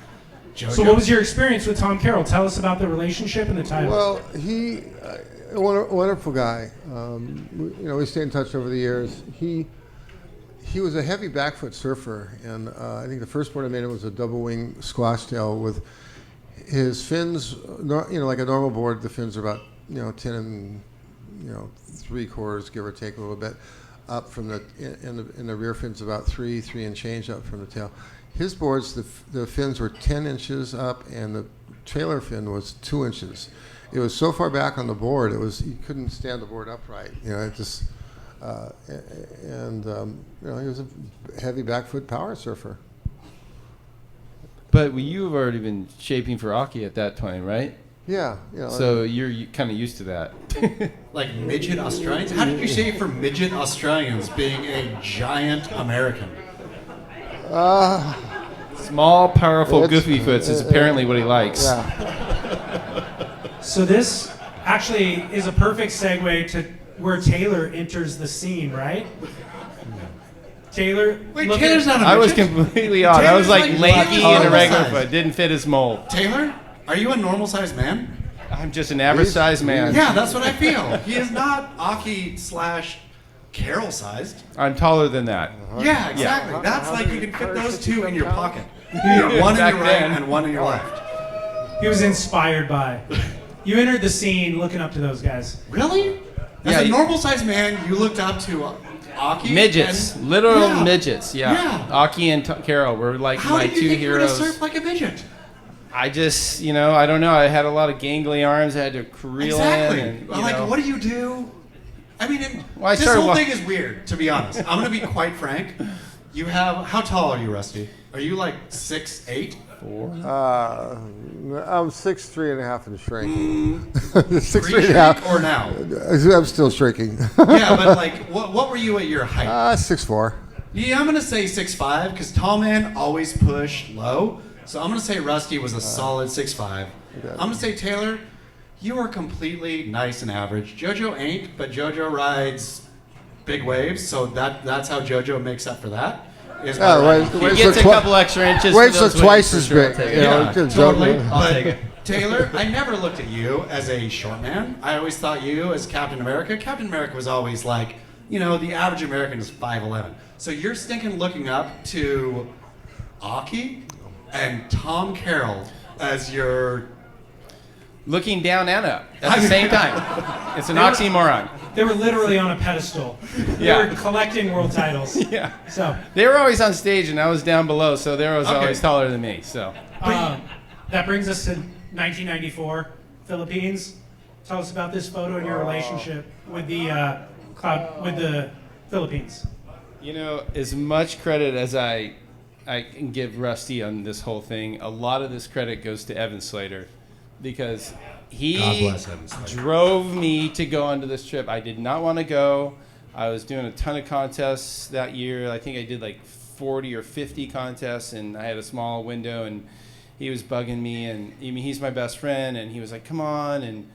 Jojo? So what was your experience with Tom Carroll? Tell us about the relationship and the title. Well, he, a wonderful guy. We stayed in touch over the years. He was a heavy backfoot surfer, and I think the first board I made him was a double wing squash tail with his fins. Like a normal board, the fins are about 10 and 3/4, give or take a little bit, up from the in the rear fins about 3 and change up from the tail. His boards, the fins were 10 inches up, and the trailer fin was 2 inches. It was so far back on the board, you couldn't stand the board upright. It just he was a heavy backfoot power surfer. But you've already been shaping for Occy at that time, right? Yeah. So you're kind of used to that. Like midget Australians? How did you say for midget Australians being a giant American? Small, powerful It's- Goofyfoots is apparently what he likes. Yeah. So this actually is a perfect segue to where Taylor enters the scene, right? Taylor. Wait, look Taylor's at- not a I was midget? completely odd. I was Taylor's like like lanky normal and a regular size. foot. Didn't fit his mold. Taylor, are you a normal-sized man? I'm just an average sized man. Yeah, that's what I feel. He is not Occy/Carroll-sized. I'm taller than that. Yeah, exactly. That's like you can fit those two in your pocket. You have one in Back your right then. and one in your left. He was inspired by. You entered the scene looking up to those guys. Really? As Yeah, a you- normal-sized man, you looked up to Occy? Midgets, and- literal Yeah. midgets. Yeah. Yeah. Occy and Carroll were like How my did you two think you were heroes. to surf like a midget? I just, I don't know. I had a lot of gangly arms. I had to reel Exactly. in. And, Well, like, what do you do? I mean, Well, I this started whole wa- thing is weird, to be honest. I'm going to be quite frank. How tall are you, Rusty? Are you like 6'8"? I'm 6'3.5" and shrinking. Pre-shrink or now? I'm still shrinking. Yeah, but like, what were you at your height? 6'4". Yeah, I'm gonna say 6'5", because tall men always push low. So I'm gonna say Rusty was a solid 6'5". I'm gonna say Taylor, you are completely nice and average. Jojo ain't, but Jojo rides big waves, so that's how Jojo makes up for that. Is by riding- He gets a couple extra inches. Waves for look those twice waves, as for sure. big. I'll take You it. know, Yeah, just totally. joking. I'll But take it. Taylor, I never looked at you as a short man. I always thought you as Captain America. Captain America was always like, you know, the average American is 5'11". So you're stinking looking up to Occy and Tom Carroll as your... Looking down and up at the same time. It's an oxymoron. They were literally on a pedestal. They Yeah. were collecting world titles. Yeah. So They were always on stage and I was down below, so they were Okay. always taller than me. So that brings us to 1994, Philippines. Tell us about this photo and your relationship with the Philippines. You know, as much credit as I can give Rusty on this whole thing, a lot of this credit goes to Evan Slater because God he bless Evan Slater. drove me to go onto this trip. I did not want to go. I was doing a ton of contests that year. I think I did like 40 or 50 contests, and I had a small window, and he was bugging me. And I mean, he's my best friend, and he was like, "Come on!" And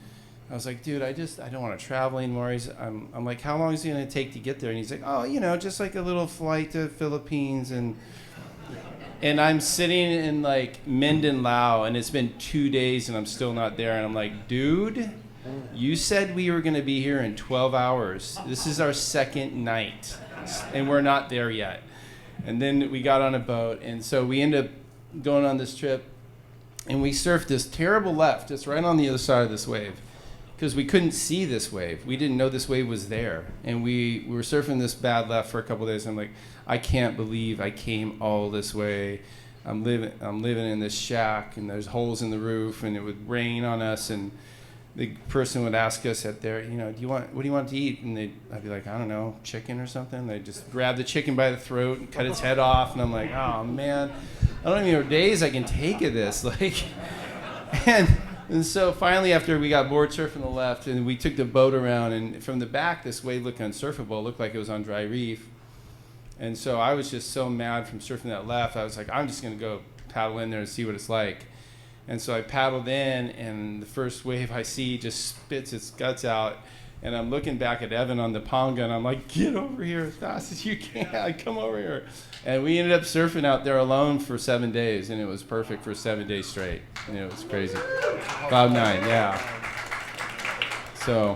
I was like, "Dude, I don't want to travel anymore." I'm like, "How long is it going to take to get there?" And he's like, "Oh, you know, just like a little flight to Philippines." And I'm sitting in like Mindanao, and it's been 2 days, and I'm still not there. And I'm like, "Dude, you said we were going to be here in 12 hours. This is our second night, and we're not there yet." And then we got on a boat, and so we ended up going on this trip, and we surfed this terrible left, just right on the other side of this wave, because we couldn't see this wave. We didn't know this wave was there, and we were surfing this bad left for a couple of days. I'm like, I can't believe I came all this way. I'm living in this shack, and there's holes in the roof, and it would rain on us, and the person would ask us at there, you know, what do you want to eat? And I'd be like, I don't know, chicken or something. They'd just grab the chicken by the throat and cut its head off, and I'm like, oh man, I don't even know days I can take of this, like, and so finally after we got bored surfing the left, and we took the boat around, and from the back this wave looked unsurfable, looked like it was on dry reef, and so I was just so mad from surfing that left. I was like, I'm just gonna go paddle in there and see what it's like. And so I paddled in, and the first wave I see just spits its guts out. And I'm looking back at Evan on the ponga, and I'm like, get over here as fast as you can. Come over here. And we ended up surfing out there alone for 7 days, and it was perfect for 7 days straight. And it was crazy. Cloud 9, yeah. So.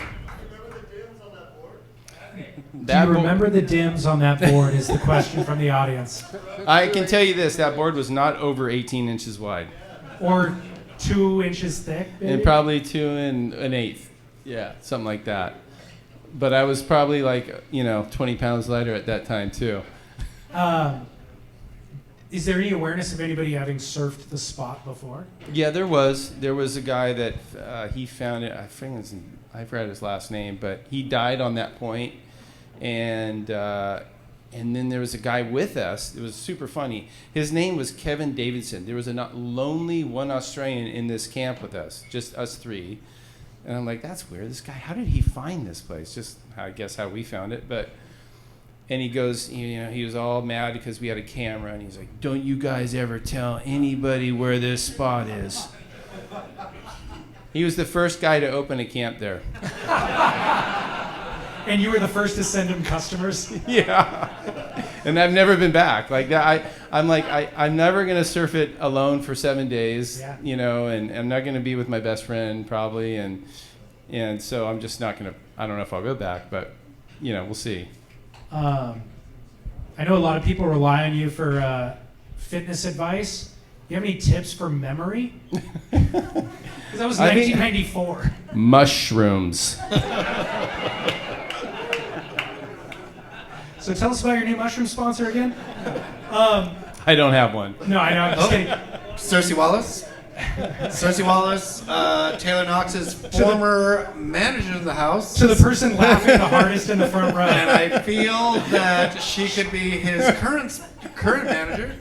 Do you remember the dims on that board is the question from the audience. I can tell you this, that board was not over 18 inches wide. Or 2 inches thick, maybe? And probably 2 1/8. Yeah, something like that. But I was probably like, 20 pounds lighter at that time too. Is there any awareness of anybody having surfed the spot before? Yeah, there was. There was a guy that he found it. I forgot his last name, but he died on that point. And then there was a guy with us. It was super funny. His name was Kevin Davidson. There was a lonely one Australian in this camp with us, just us three. And I'm like, that's weird. This guy, how did he find this place? Just, I guess, how we found it. And he goes, he was all mad because we had a camera. And he's like, don't you guys ever tell anybody where this spot is. He was the first guy to open a camp there. And you were the first to send him customers? Yeah. And I've never been back. Like that, I'm never going to surf it alone for 7 days, and I'm not going to be with my best friend probably. And so I'm just not going to, I don't know if I'll go back, but, we'll see. I know a lot of people rely on you for fitness advice. Do you have any tips for memory? Because that was 1994. Mushrooms. So tell us about your new mushroom sponsor again. I don't have one. No, I know. I'm just kidding. Circe Wallace. Circe Wallace, Taylor Knox's former manager of the house. To the person laughing the hardest in the front row. And I feel that she could be his current manager.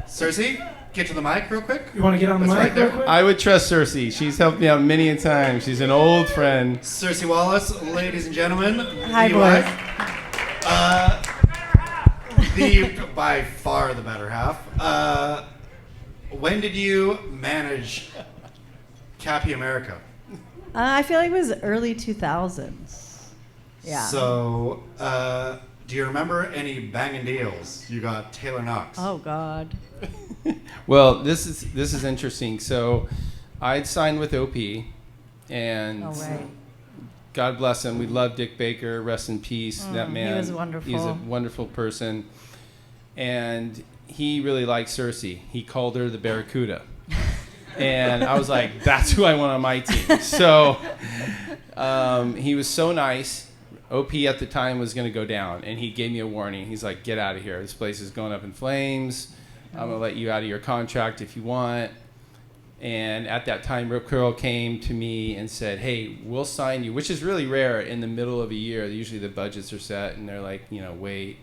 Circe, get to the mic real quick? You want to get on the That's mic right there. real quick? I would trust Circe. She's helped me out many a time. She's an old friend. Circe Wallace, ladies and gentlemen. Hi, the boys. wife. The by far the better half. When did you manage Cappy America? I feel like it was early 2000s. Yeah. So, do you remember any banging deals? You got Taylor Knox. Oh God. Well, this is interesting. So, I'd signed with OP, and Oh right. God bless him. We love Dick Baker. Rest in peace. That man. he was wonderful. He's a wonderful person, and he really liked Circe. He called her the Barracuda. And I was like, that's who I want on my team. So he was so nice. OP at the time was going to go down, and he gave me a warning. He's like, get out of here. This place is going up in flames. I'm going to let you out of your contract if you want. And at that time, Rip Curl came to me and said, hey, we'll sign you, which is really rare in the middle of a year. Usually the budgets are set, and they're like, wait.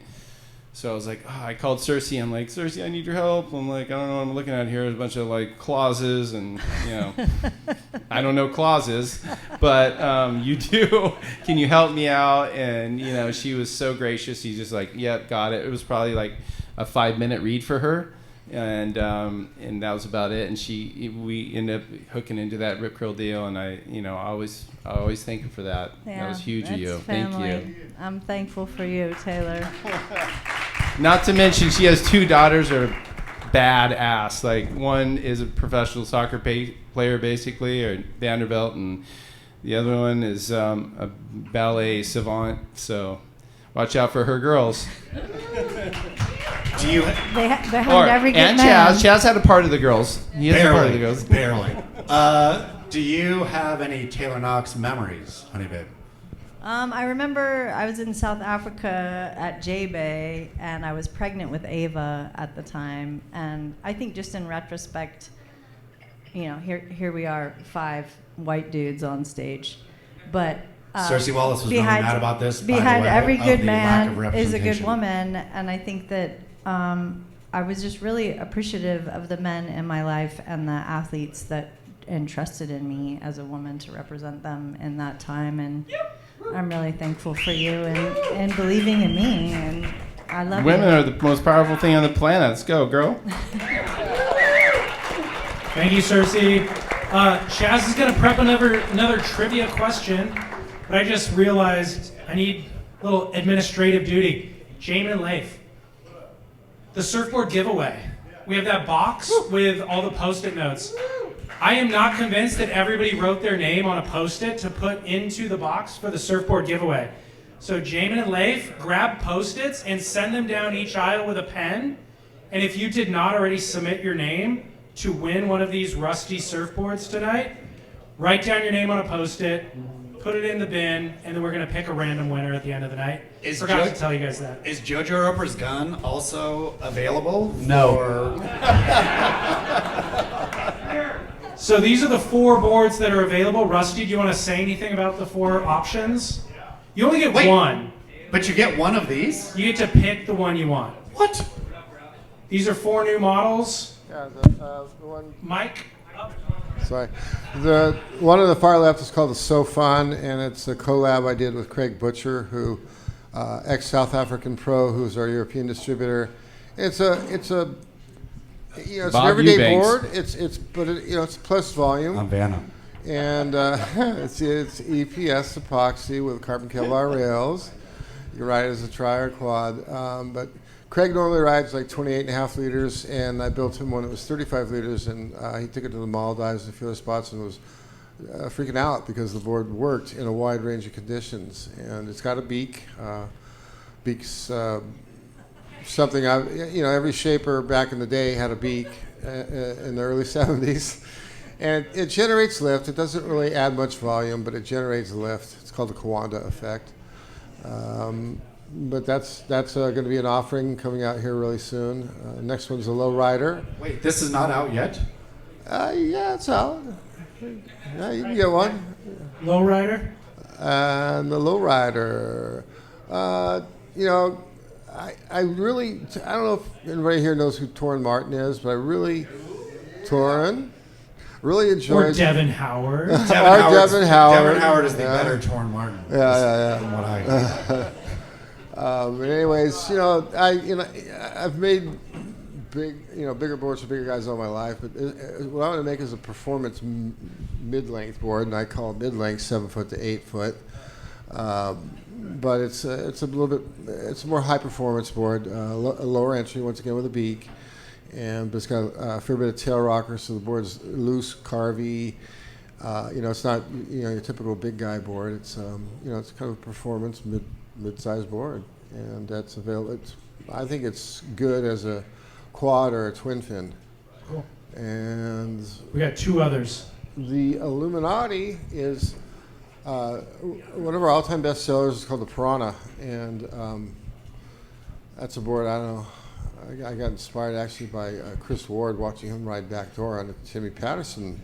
So I was like, I called Circe. I'm like, Circe, I need your help. I'm like, I don't know what I'm looking at here. There's a bunch of like clauses and, I don't know clauses, but you do. Can you help me out? And, she was so gracious. She's just like, yep, got it. It was probably like a 5-minute read for her. And that was about it. And we ended up hooking into that Rip Curl deal. And I always thank her for that. Yeah, That was huge of that's you. family. Thank you. I'm thankful for you, Taylor. Not to mention, she has 2 daughters that are badass. Like, one is a professional soccer player, basically, or Vanderbilt, and the other one is a ballet savant. So, watch out for her girls. Do you Behind every good and man. Chaz had a part of the girls. He has a part of the girls. barely. Do you have any Taylor Knox memories, honey babe? I remember I was in South Africa at J-Bay, and I was pregnant with Ava at the time. And I think just in retrospect, here we are, 5 white dudes on stage. But Circe Wallace was really mad about this. by the Behind way, every of good the lack of man is a good representation. woman, and I think that I was just really appreciative of the men in my life and the athletes that entrusted in me as a woman to represent them in that time. And I'm really thankful for you and believing in me, and I love Women you. are the most powerful thing on the planet. Let's go, girl. Thank you, Circe. Chaz is going to prep another trivia question, but I just realized I need a little administrative duty. Jamon and Leif, the surfboard giveaway. We have that box with all the Post-it notes. I am not convinced that everybody wrote their name on a Post-it to put into the box for the surfboard giveaway. So Jamon and Leif, grab Post-its and send them down each aisle with a pen. And if you did not already submit your name to win one of these rusty surfboards tonight, write down your name on a Post-it, put it in the bin, and then we're going to pick a random winner at the end of the night. Forgot to tell you guys that. Is Jojo Roper's gun also available? No. So these are the 4 boards that are available. Rusty, do you want to say anything about the 4 options? You only get one. But you get one of these? You get to pick the one you want. What? These are 4 new models. Yeah, the one. Mike? Sorry. The one on the far left is called the So Fun, and it's a collab I did with Craig Butcher, who ex-South African pro, who's our European distributor. It's an Bob everyday Eubanks. board. It's plus volume. I'm Vanna. And it's EPS epoxy with carbon Kevlar rails. You ride it as a tri or quad. But Craig normally rides like 28.5 liters, and I built him one that was 35 liters, and he took it to the Maldives and a few other spots and was freaking out because the board worked in a wide range of conditions. And it's got a beak. Beak's something every shaper back in the day had a beak in the early 70s. And it generates lift. It doesn't really add much volume, but it generates lift. It's called the Kawanda effect. But that's going to be an offering coming out here really soon. Next one's a low rider. Wait, this is not out yet? Yeah, it's out. Yeah, you can get one. Lowrider? And the low rider. I really, I don't know if anybody here knows who Torrin Martin is, but I really, Torrin, really enjoyed. Or Devin Howard. Devin Howard. Devin Howard is the Yeah. better Torn Martin. Yeah. From what I. But anyways, I've made bigger boards for bigger guys all my life. But what I want to make is a performance mid-length board, and I call it mid-length, 7 foot to 8 foot. But it's a little bit, it's a more high performance board, a lower entry once again with a beak, but it's got a fair bit of tail rocker, so the board's loose, carvy. It's not your typical big guy board. It's it's kind of a performance mid-sized board, and that's available. I think it's good as a quad or a twin fin. Cool. And We got 2 others. the Illuminati is one of our all-time best sellers. Is called the Piranha, and that's a board. I don't know. I got inspired actually by Chris Ward watching him ride backdoor on the Timmy Patterson,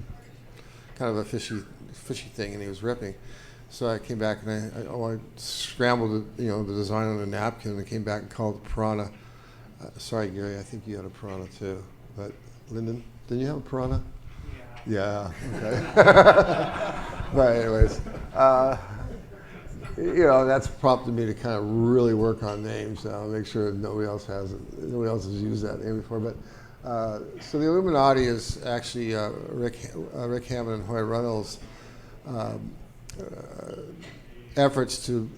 kind of a fishy thing, and he was ripping. So I came back and I scrambled the design on a napkin, and I came back and called it Piranha. Sorry, Gary, I think you had a Piranha too. But Lyndon, didn't you have a Piranha? Yeah. Okay. But anyways, that's prompted me to kind of really work on names now, make sure nobody else has used that name before. But so the Illuminati is actually Rick Hammond and Hoy Runnels' efforts to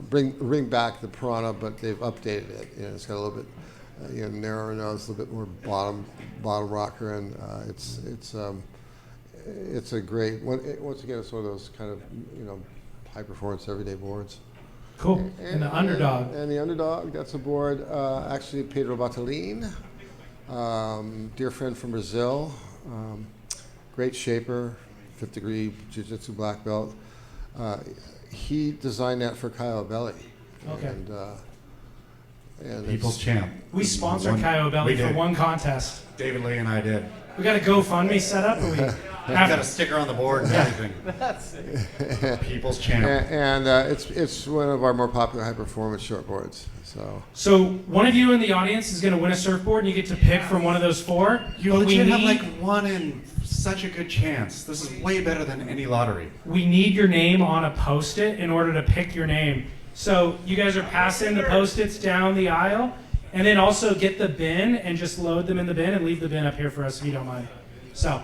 bring back the Piranha, but they've updated it. It's got a little bit narrower nose, a little bit more bottom rocker, and it's a great once again, it's one of those kind of high performance everyday boards. Cool. And the Underdog. And the Underdog, that's a board actually Pedro Batalin, dear friend from Brazil, great shaper, 5th degree jiu-jitsu black belt. He designed that for Kyle Belli. Okay. And People's champ. We sponsored Kyle Belli for one contest. David Lee and I did. We got a GoFundMe set up, or we I've got a sticker on the board and everything. People's champ. And it's one of our more popular high performance short boards. So one of you in the audience is going to win a surfboard, and you get to pick from one of those 4. You legit have like 1 in such a good chance. This is way better than any lottery. We need your name on a Post-it in order to pick your name. So you guys are passing the Post-its down the aisle, and then also get the bin and just load them in the bin and leave the bin up here for us if you don't mind. So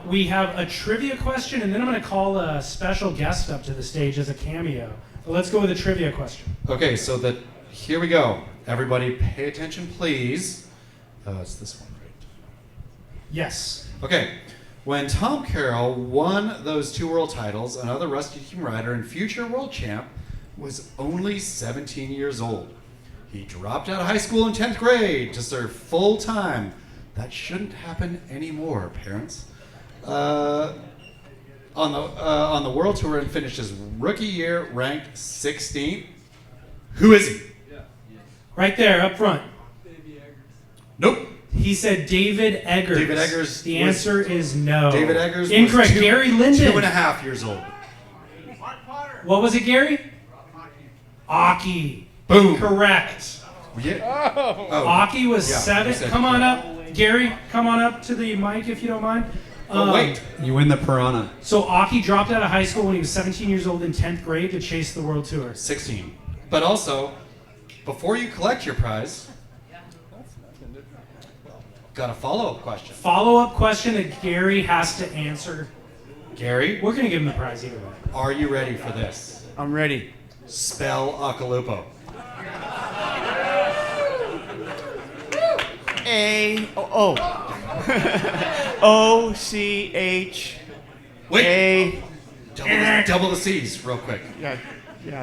we have a trivia question, and then I'm going to call a special guest up to the stage as a cameo. But let's go with a trivia question. Okay, so here we go. Everybody pay attention, please. It's this one, right? Yes. Okay. When Tom Carroll won those 2 world titles, another Rusty Team rider and future world champ was only 17 years old. He dropped out of high school in 10th grade to serve full time. That shouldn't happen anymore, parents. On the world tour and finished his rookie year ranked 16th. Who is he? Right there, up front. Nope. He said David Eggers. David Eggers. The answer is no. David Eggers. Incorrect. Was Gary Linden. 2.5 years old. What was it, Gary? Occy. Boom. Correct. Yeah. Occy was Yeah, 7. you said Come on correct. up. Gary, come on up to the mic if you don't mind. Oh, wait. You win the Piranha. So Occy dropped out of high school when he was 17 years old in 10th grade to chase the world tour. 16. But also, before you collect your prize, got a follow-up question. Follow-up question that Gary has to answer. Gary, We're going to give him the prize either way. are you ready for this? I'm ready. Spell Occhilupo. O-C-H. Wait. Double the C's real quick. Yeah,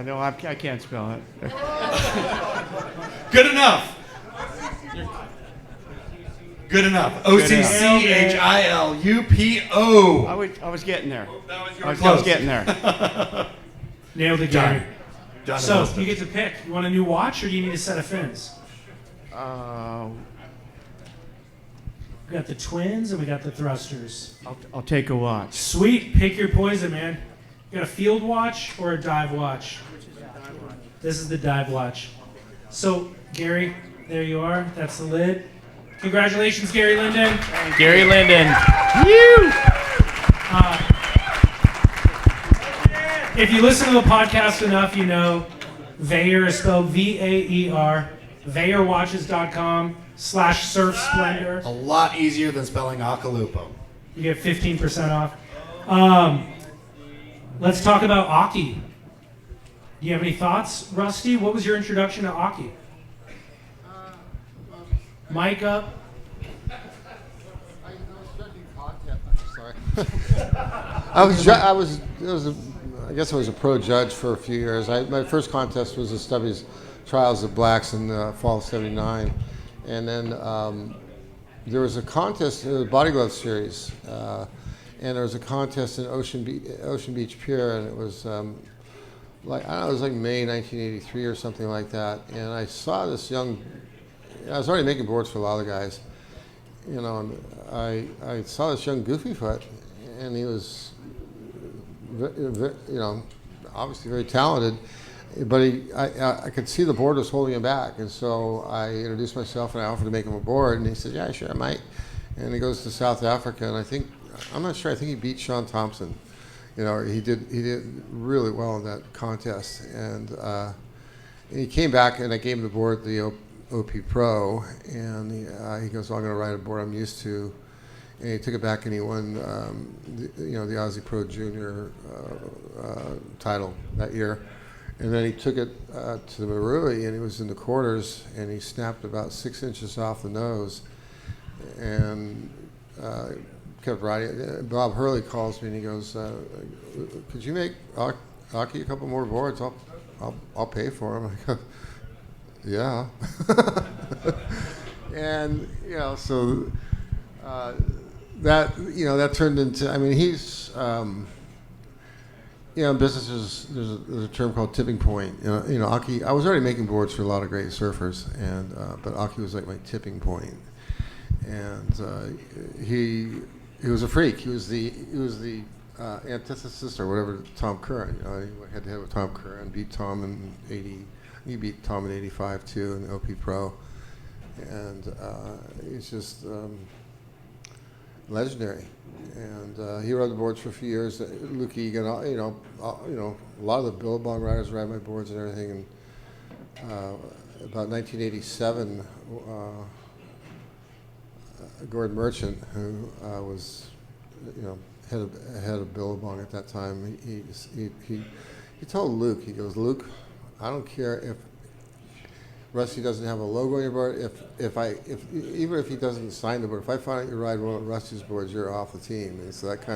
no, I can't spell it. Good enough. Good enough. O-C-C-H-I-L-U-P-O. I was getting there. You were I close. was getting there. Nailed it, Done. Gary. Done. So you get to pick. You want a new watch or do you need a set of fins? We got the twins and we got the thrusters. I'll take a watch. Sweet. Pick your poison, man. You got a field watch or a dive watch? This is the dive watch. So, Gary, there you are. That's the lid. Congratulations, Gary Linden. Gary Linden. If you listen to the podcast enough, you know Vaer is spelled V-A-E-R. VaerWatches.com/Surf Splendor. A lot easier than spelling Akalupo. You get 15% off. Let's talk about Occy. Do you have any thoughts, Rusty? What was your introduction to Occy? Mic up. I guess I was a pro judge for a few years. My first contest was the Stubby's Trials of Blacks in the fall of '79, and then there was a contest in the Body Glove Series, and there was a contest in Ocean Beach Pier, and it was it was like May 1983 or something like that. And I saw this young, I was already making boards for a lot of the guys, and I saw this young Goofyfoot, and he was, obviously very talented, but I could see the board was holding him back, and so I introduced myself and I offered to make him a board, and he said, "Yeah, sure, I might." And he goes to South Africa, and I think he beat Sean Thompson. He did really well in that contest, and he came back, and I gave him the board, the OP Pro, and he goes, "Well, I'm going to ride a board I'm used to." And he took it back and he won, the Aussie Pro Junior title that year. And then he took it to the Marui, and he was in the quarters, and he snapped about 6 inches off the nose, and kept riding. Bob Hurley calls me and he goes, "Could you make Occy a couple more boards? I'll pay for them." I go, "Yeah." And so. That turned into, he's, in business there's a term called tipping point. Occy, I was already making boards for a lot of great surfers, but Occy was like my tipping point. And he was a freak. He was the antithesis or whatever to Tom Curran. He went head to head with Tom Curran, beat Tom in '80. He beat Tom in '85 too in the OP Pro, and he's just. Legendary, and he rode the boards for a few years. Luke Egan, a lot of the Billabong riders ride my boards and everything. And about 1987, Gordon Merchant, who was, head of Billabong at that time, he told Luke, he goes, "Luke, I don't care if Rusty doesn't have a logo on your board. Even if he doesn't sign the board, if I find out you ride one of Rusty's boards, you're off the team." And so that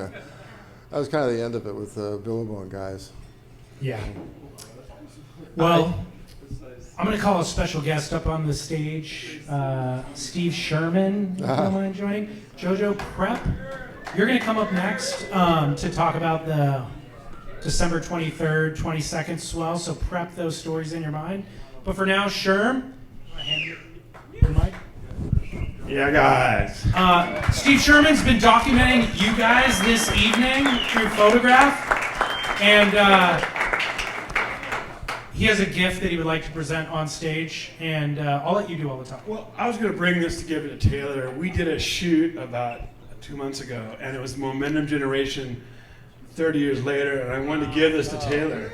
was kind of the end of it with the Billabong guys. Yeah. Well, I'm going to call a special guest up on the stage, Steve Sherman, if you don't mind joining. Jojo Prep, you're going to come up next to talk about the December 23rd, 22nd swell. So prep those stories in your mind. But for now, Sherm, hand you the mic. Yeah, guys. Steve Sherman's been documenting you guys this evening through photograph, and he has a gift that he would like to present on stage, and I'll let you do all the talking. Well, I was going to bring this to give it to Taylor. We did a shoot about 2 months ago, and it was Momentum Generation 30 years later, and I wanted to give this to Taylor.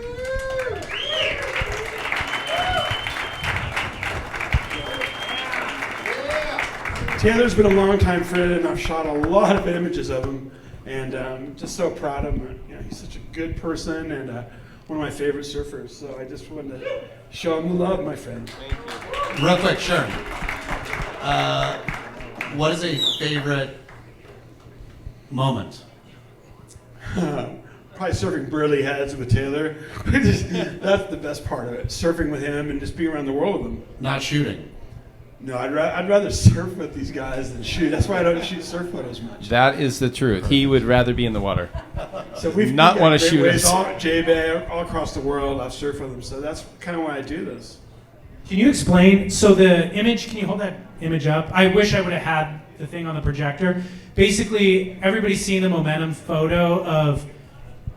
Taylor's been a longtime friend, and I've shot a lot of images of him, and I'm just so proud of him. He's such a good person and one of my favorite surfers, so I just wanted to show him the love, my friend. Real quick, Sherman. What is a favorite moment? Probably surfing Burley Heads with Taylor. That's the best part of it, surfing with him and just being around the world with him. Not shooting. No, I'd rather surf with these guys than shoot. That's why I don't shoot surf photos much. That is the truth. He would rather be in the water. So we've not want to shoot us. J-Bay, all across the world, I've surfed with them. So that's kind of why I do this. Can you explain? So the image, can you hold that image up? I wish I would have had the thing on the projector. Basically, everybody's seen the Momentum photo of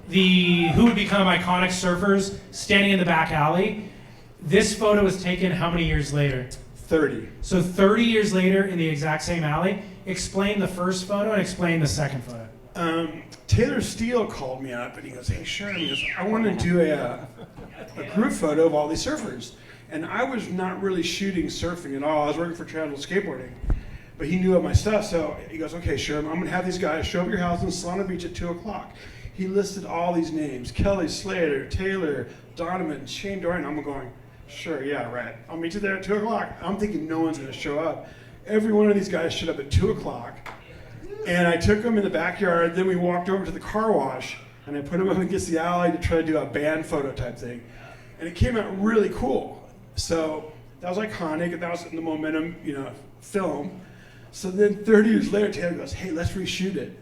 who would become iconic surfers standing in the back alley. This photo was taken how many years later? 30. So 30 years later in the exact same alley. Explain the first photo and explain the second photo. Taylor Steele called me up and he goes, hey, Sherman, he goes, I want to do a group photo of all these surfers. And I was not really shooting surfing at all. I was working for Travel Skateboarding. But he knew of my stuff, so he goes, okay, Sherman, I'm going to have these guys show up at your house in Solana Beach at 2 o'clock. He listed all these names, Kelly Slater, Taylor, Donovan, Shane Dorian. I'm going, sure, yeah, right. I'll meet you there at 2 o'clock. I'm thinking no one's going to show up. Every one of these guys showed up at 2 o'clock. And I took them in the backyard, then we walked over to the car wash, and I put them up against the alley to try to do a band photo type thing. And it came out really cool. So that was iconic, and that was in the Momentum, film. So then 30 years later, Taylor goes, hey, let's reshoot it.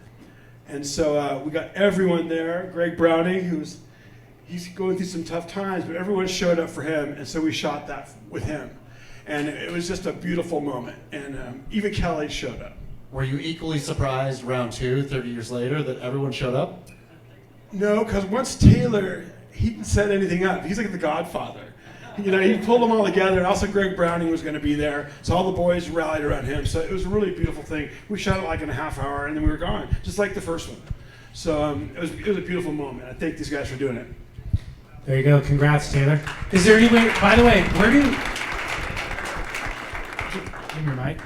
And so we got everyone there. Greg Browning, he's going through some tough times, but everyone showed up for him, and so we shot that with him. And it was just a beautiful moment, and even Kelly showed up. Were you equally surprised round 2, 30 years later, that everyone showed up? No, because once Taylor, he didn't set anything up. He's like the Godfather. He pulled them all together, and also Greg Browning was going to be there, so all the boys rallied around him. So it was a really beautiful thing. We shot it like in a half hour, and then we were gone, just like the first one. So it was a beautiful moment. I thank these guys for doing it. There you go. Congrats, Taylor. Is there any way, by the way, where do give me your mic.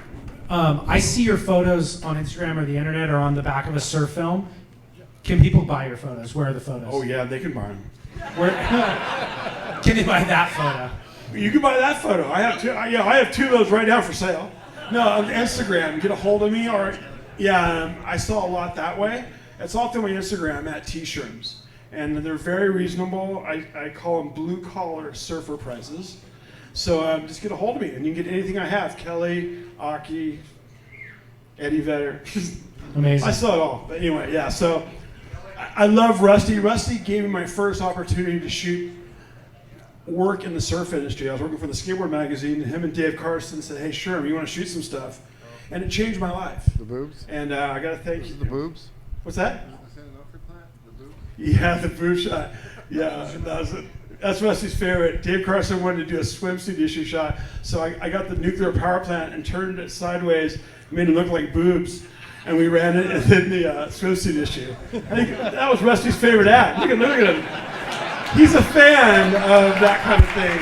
I see your photos on Instagram or the internet or on the back of a surf film. Can people buy your photos? Where are the photos? Oh yeah, they can buy them. Where, can they buy that photo? You can buy that photo. I have two. I have 2 of those right now for sale. No, on Instagram, get a hold of me, or I saw a lot that way. It's all through my Instagram at T-Sherms, and they're very reasonable. I call them blue collar surfer prices. So just get a hold of me, and you can get anything I have. Kelly, Occy, Eddie Vedder. Amazing. I saw it all. But anyway, yeah. So I love Rusty. Rusty gave me my first opportunity to shoot work in the surf industry. I was working for the Skateboard magazine, and him and Dave Carson said, hey, Sherman, you want to shoot some stuff? And it changed my life. The boobs? And I got to thank you. The boobs? What's that? Is that an Oakley plant? The boobs? Yeah, the boob shot. Yeah, that's Rusty's favorite. Dave Carson wanted to do a swimsuit issue shot, so I got the nuclear power plant and turned it sideways, made it look like boobs, and we ran it in the swimsuit issue. I think that was Rusty's favorite act. Look at him. He's a fan of that kind of thing.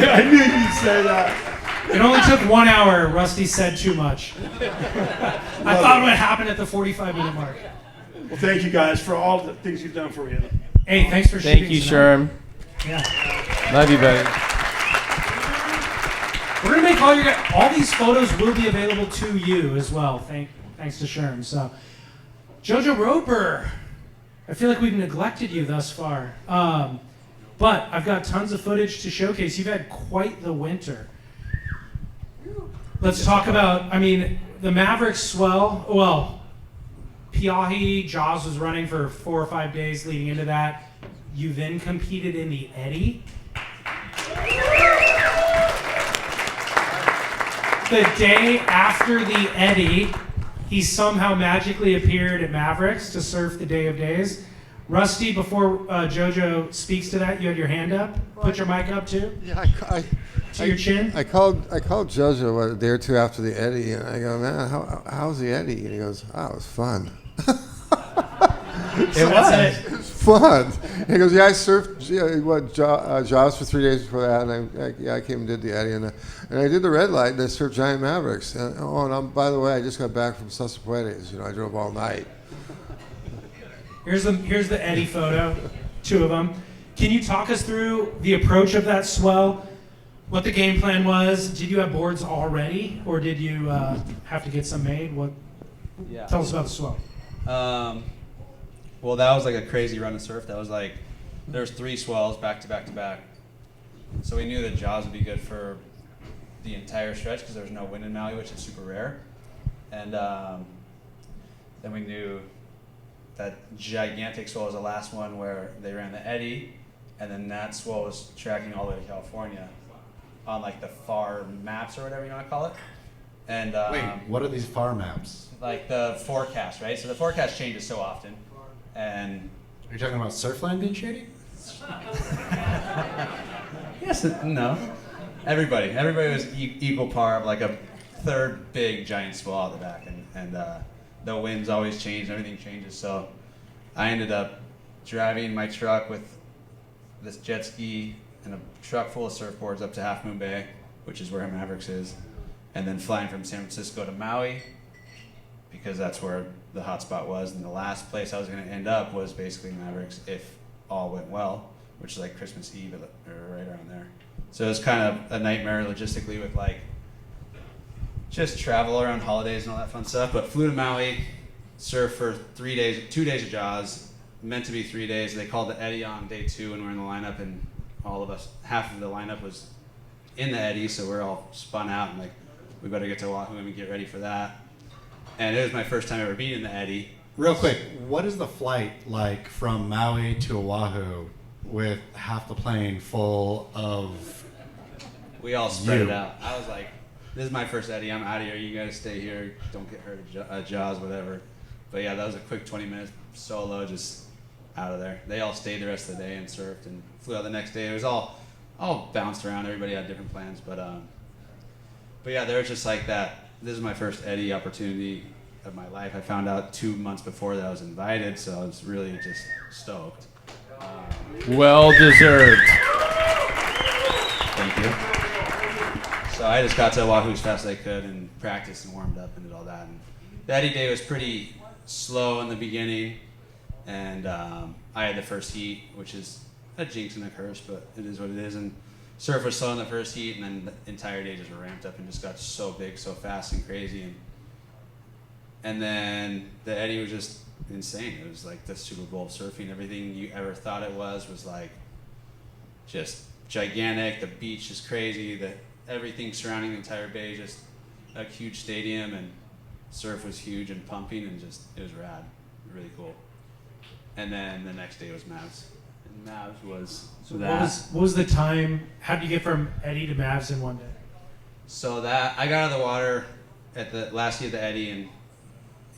I knew you'd say that. It only took 1 hour. Rusty said too much. I thought it would happen at the 45-minute mark. Well, thank you guys for all the things you've done for me. Hey, thanks for shooting. Thank you, Sherm. Yeah. Love you, buddy. We're gonna make all these photos will be available to you as well. Thanks to Sherm. So, Jojo Roper, I feel like we've neglected you thus far, but I've got tons of footage to showcase. You've had quite the winter. Let's talk about. The Maverick swell. Well, Peahi, Jaws was running for 4 or 5 days leading into that. You then competed in the Eddy. The day after the Eddy, he somehow magically appeared at Mavericks to surf the Day of Days. Rusty, before Jojo speaks to that, you had your hand up. Put your mic up too. Yeah, to your chin. I called Jojo a day or 2 after the Eddy, and I go, man, how's the Eddy? And he goes, oh, it was fun. It was fun. And he goes, yeah, I surfed Jaws for 3 days before that, and I came and did the Eddy, and I did the red light, and I surfed Giant Mavericks. And by the way, I just got back from Sussepuedes. I drove all night. Here's the Eddy photo, 2 of them. Can you talk us through the approach of that swell? What the game plan was? Did you have boards already, or did you have to get some made? Yeah. Tell us about the swell. Well, that was like a crazy run of surf. That was like, there's 3 swells back to back to back. So we knew that Jaws would be good for the entire stretch because there was no wind in Maui, which is super rare. And then we knew that gigantic swell was the last one where they ran the Eddy, and then that swell was tracking all the way to California on like the far maps or whatever you want to call it. And Wait, what are these far maps? like the forecast, right? So the forecast changes so often, and Are you talking about Surfland being shady? Yes, no. Everybody was equal par of like a third big giant swell at the back, and the winds always change, everything changes. So I ended up driving my truck with this jet ski and a truck full of surfboards up to Half Moon Bay, which is where Mavericks is, and then flying from San Francisco to Maui, because that's where the hot spot was. And the last place I was going to end up was basically Mavericks if all went well, which is like Christmas Eve or right around there. So it was kind of a nightmare logistically with like just travel around holidays and all that fun stuff. But flew to Maui, surfed for 3 days, 2 days of Jaws, meant to be 3 days. They called the Eddy on day 2 and we're in the lineup, and all of us, half of the lineup was in the Eddy, so we're all spun out and like, we better get to Oahu and get ready for that. And it was my first time ever being in the Eddy. Real quick, what is the flight like from Maui to Oahu with half the plane full of... We all spread it out. I was like, this is my first Eddy. I'm out of here. You guys stay here. Don't get hurt at Jaws, whatever. But yeah, that was a quick 20 minutes solo, just out of there. They all stayed the rest of the day and surfed and flew out the next day. It was all bounced around. Everybody had different plans. But yeah, they were just like that. This is my first Eddy opportunity of my life. I found out 2 months before that I was invited, so I was really just stoked. Well deserved. Thank you. So I just got to Oahu as fast as I could and practiced and warmed up and did all that. And the Eddy day was pretty slow in the beginning, and I had the first heat, which is a jinx and a curse, but it is what it is. And surf was slow in the first heat, and then the entire day just ramped up and just got so big, so fast and crazy. And then the Eddy was just insane. It was like the Super Bowl of surfing. Everything you ever thought it was like just gigantic. The beach is crazy. Everything surrounding the entire bay, just a huge stadium, and surf was huge and pumping, and just, it was rad, really cool. And then the next day was Mavs. And Mavs was So what was the time? How did you get from Eddy to Mavs in one day? So that I got out of the water at the last day of the Eddy, and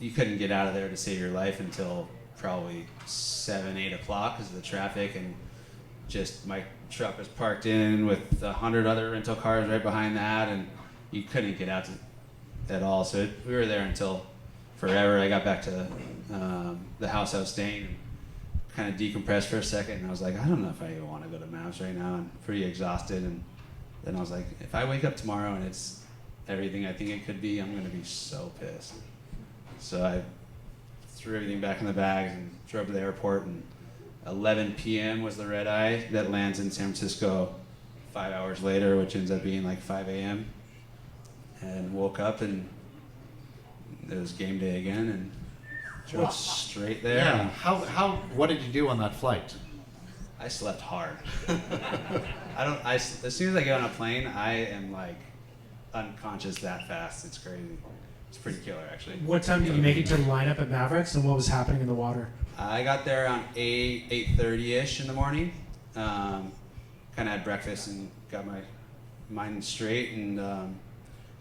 you couldn't get out of there to save your life until probably 7, 8 o'clock because of the traffic, and just my truck was parked in with 100 other rental cars right behind that, and you couldn't get out at all. So we were there until forever. I got back to the house I was staying and kind of decompressed for a second, and I was like, I don't know if I even want to go to Mavs right now. I'm pretty exhausted, and then I was like, if I wake up tomorrow and it's everything I think it could be, I'm going to be so pissed. So I threw everything back in the bags and drove to the airport, and 11 p.m. was the red eye that lands in San Francisco 5 hours later, which ends up being like 5 a.m. And woke up and it was game day again, and drove straight there. Yeah. What did you do on that flight? I slept hard. As soon as I get on a plane, I am like unconscious that fast. It's crazy. It's pretty killer, actually. What time did you make it to the lineup at Mavericks, and what was happening in the water? I got there around 8:30ish in the morning. Kind of had breakfast and got my mind straight, and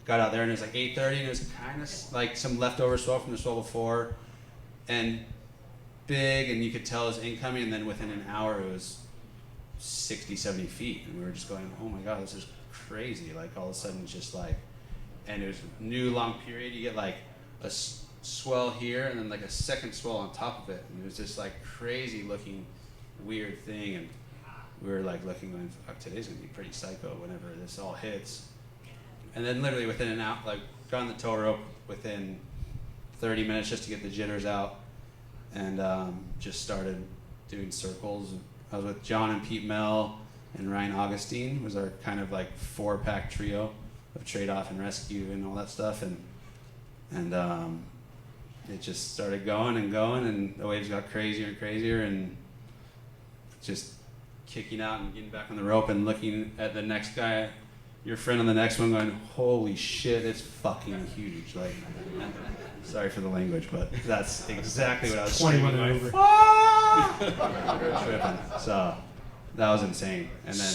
got out there, and it was like 8:30, and it was kind of like some leftover swell from the swell before, and big, and you could tell it was incoming, and then within an hour it was 60, 70 feet, and we were just going, oh my god, this is crazy. Like all of a sudden it's just like, and it was a new long period. You get like a swell here and then like a second swell on top of it, and it was just like crazy looking weird thing, and we were like looking going, fuck, today's gonna be pretty psycho whenever this all hits. And then literally within an hour, like got on the tow rope within 30 minutes just to get the jitters out, and just started doing circles. I was with John and Pete Mel and Ryan Augustine, was our kind of like 4-pack trio of trade-off and rescue and all that stuff, and it just started going, and the waves got crazier and crazier, and just kicking out and getting back on the rope and looking at the next guy, your friend on the next one, going, holy shit, it's fucking huge. Like, sorry for the language, but that's exactly what I was 21 screaming. and over. We were tripping. So that was insane. And then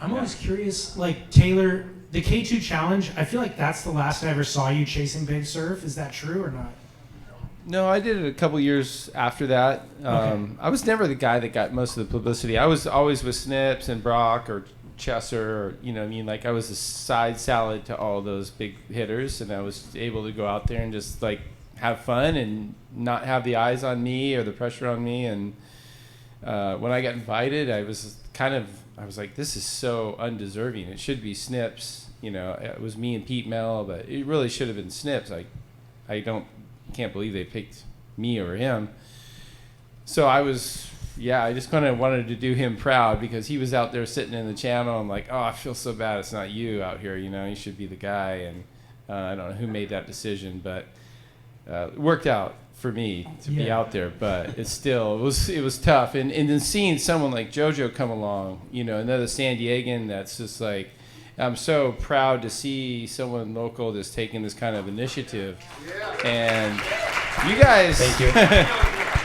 I'm always curious, like Taylor, the K2 challenge, I feel like that's the last I ever saw you chasing big surf. Is that true or not? No, I did it a couple years after that. I was never the guy that got most of the publicity. I was always with Snips and Brock or Chesser, or, you know what I mean? Like, I was a side salad to all those big hitters, and I was able to go out there and just, like, have fun and not have the eyes on me or the pressure on me. And when I got invited, I was like, this is so undeserving. It should be Snips. You know, it was me and Pete Mel, but it really should have been Snips. I can't believe they picked me over him. So I just kind of wanted to do him proud, because he was out there sitting in the channel. I'm like, oh, I feel so bad it's not you out here. You know, you should be the guy. And I don't know who made that decision, but it worked out for me to be out there. But it was tough. And then seeing someone like Jojo come along, you know, another San Diegan that's just like, I'm so proud to see someone local that's taking this kind of initiative. And you guys, thank you.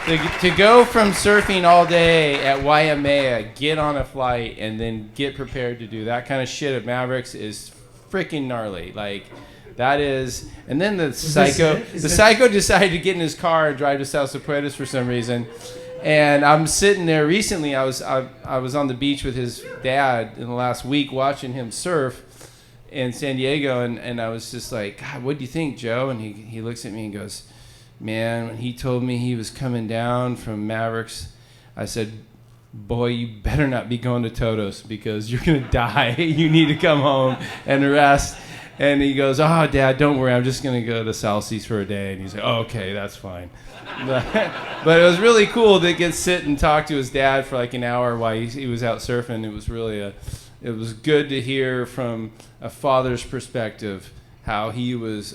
to go from surfing all day at Waimea, get on a flight, and then get prepared to do that kind of shit at Mavericks is freaking gnarly. Like, that is. And then the psycho decided to get in his car and drive to South Puertos for some reason. And I'm sitting there recently. I was on the beach with his dad in the last week watching him surf in San Diego, and I was just like, God, what do you think, Joe? And he looks at me and goes, man, when he told me he was coming down from Mavericks, I said, boy, you better not be going to Todos, because you're going to die. You need to come home and rest. And he goes, oh, Dad, don't worry. I'm just going to go to South Seas for a day. And he's like, oh, okay, that's fine. But it was really cool to get sit and talk to his dad for like an hour while he was out surfing. It was really it was good to hear from a father's perspective how he was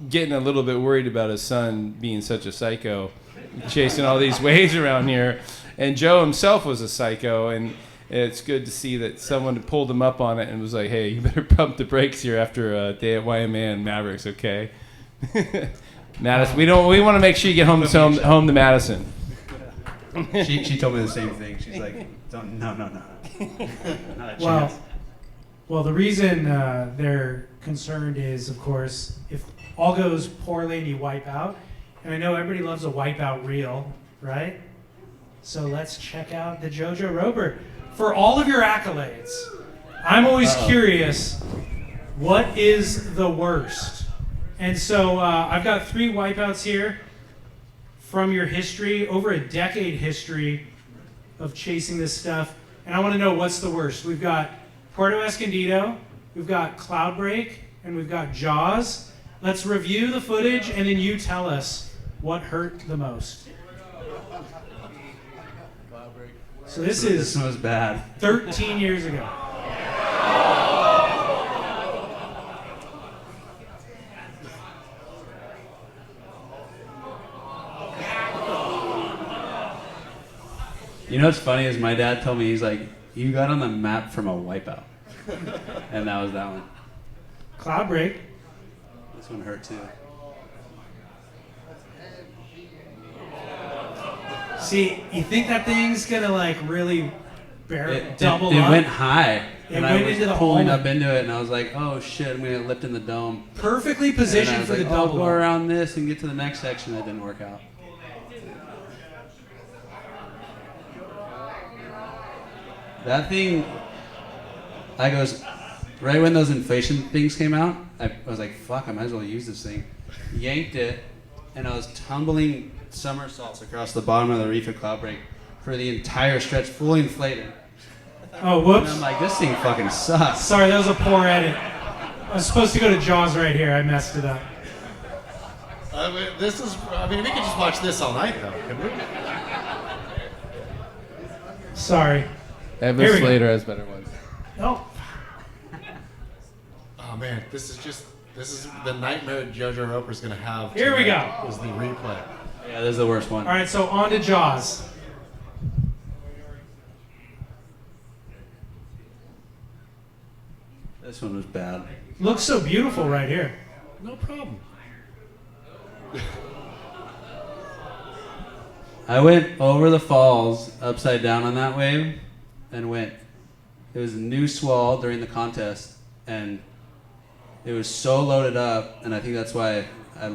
getting a little bit worried about his son being such a psycho, chasing all these waves around here. And Joe himself was a psycho, and it's good to see that someone pulled him up on it and was like, hey, you better pump the brakes here after a day at Waimea and Mavericks, okay? Madison, we want to make sure you get home to Madison. She told me the same thing. She's like, no. Not a chance. Well, the reason they're concerned is, of course, if all goes poorly and you wipe out, and I know everybody loves a wipeout reel, right? So let's check out the Jojo Roper. For all of your accolades, I'm always curious, what is the worst? And so I've got 3 wipeouts here from your history, over a decade history of chasing this stuff. And I want to know, what's the worst? We've got Puerto Escondido, we've got Cloudbreak, and we've got Jaws. Let's review the footage, and then you tell us what hurt the most. So this was bad. 13 years ago. You know what's funny is my dad told me, he's like, you got on the map from a wipeout. And that was that one. Cloudbreak. This one hurt too. See, you think that thing's gonna like really double it up? It went high. It I went was into the pulling hole. up into it, and I was like, oh shit, I'm gonna get lipped in the dome. Perfectly positioned for the I'll double go up. around this and get to the next section. That didn't work out. That thing, I goes, right when those inflation things came out, I was like, fuck, I might as well use this thing. Yanked it, and I was tumbling somersaults across the bottom of the reef at Cloudbreak for the entire stretch, fully inflated. Oh, whoops. And I'm like, this thing fucking sucks. Sorry, that was a poor edit. I was supposed to go to Jaws right here. I messed it up. We could just watch this all night, though, couldn't we? Sorry. Evan Slater has better ones. Oh. Oh man, this is the nightmare Jojo Roper's gonna have. Here we tonight, go. Is the replay. Yeah, this is the worst one. All right, so on to Jaws. This one was bad. Looks so beautiful right here. No problem. I went over the falls upside down on that wave and went. It was a new swell during the contest, and it was so loaded up, and I think that's why I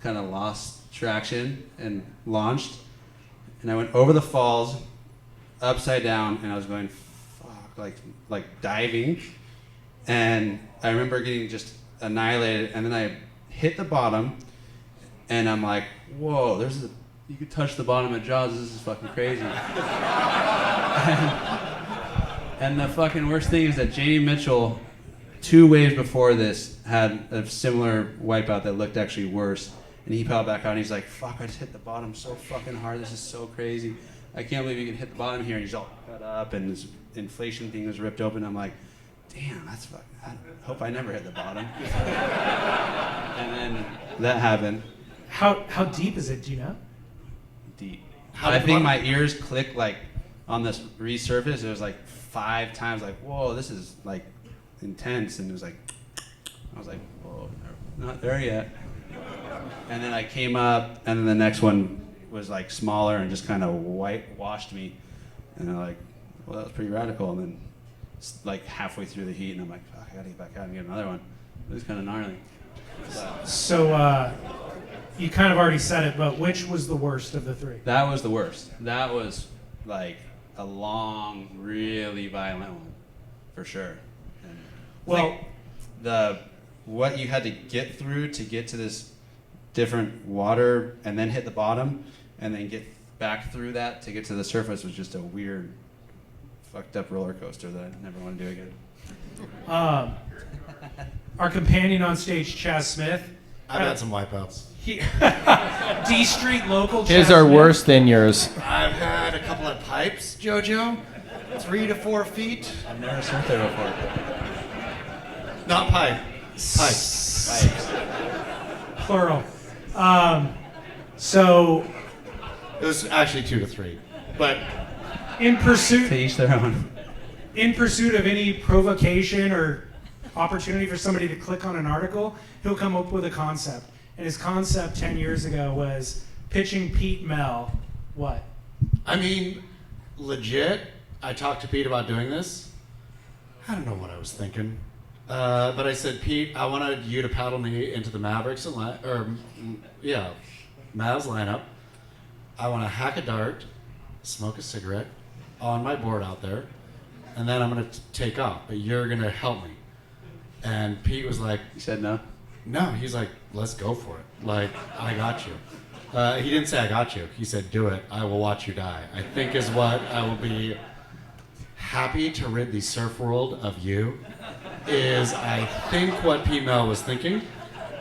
kind of lost traction and launched, and I went over the falls, upside down, and I was going, fuck, like diving, and I remember getting just annihilated, and then I hit the bottom, and I'm like, whoa, you could touch the bottom of Jaws, this is fucking crazy. and the fucking worst thing is that Jamie Mitchell, 2 waves before this, had a similar wipeout that looked actually worse. And he paddled back out and he's like, fuck, I just hit the bottom so fucking hard, this is so crazy. I can't believe you can hit the bottom here. And he's all cut up and his inflation thing was ripped open. I'm like, damn, that's fucking, I hope I never hit the bottom. And then that happened. How deep is it, do you know? Deep. I think my ears clicked like on this resurface. It was like 5 times like, whoa, this is like intense. And it was like, I was like, whoa, not there yet. And then I came up, and then the next one was like smaller and just kind of washed me. And I'm like, well, that was pretty radical. And then like halfway through the heat, and I'm like, fuck, I gotta get back out and get another one. It was kind of gnarly. So you kind of already said it, but which was the worst of the 3? That was the worst. That was like a long, really violent one, for sure. And well, what you had to get through to get to this different water and then hit the bottom and then get back through that to get to the surface was just a weird, fucked up roller coaster that I never want to do again. Our companion on stage, Chaz Smith. I've had some wipeouts. D Street local. His Chaz are Smith. worse than yours. I've had a couple of pipes, Jojo. 3 to 4 feet. I've never surfed there before. Not pipe. Pipes. Plural. So It was actually 2 to 3. But in pursuit To each their own. in pursuit of any provocation or opportunity for somebody to click on an article, he'll come up with a concept. And his concept 10 years ago was pitching Pete Mel. What? I mean, legit, I talked to Pete about doing this. I don't know what I was thinking. But I said, Pete, I wanted you to paddle me into the Mavericks and Mavs lineup. I want to hack a dart, smoke a cigarette on my board out there, and then I'm going to take off. But you're going to help me. And Pete was like, You said no? no. He's like, let's go for it. Like, I got you. He didn't say I got you. He said, do it. I will watch you die. I think is what I will be happy to rid the surf world of you. Is I think what P. Mel was thinking,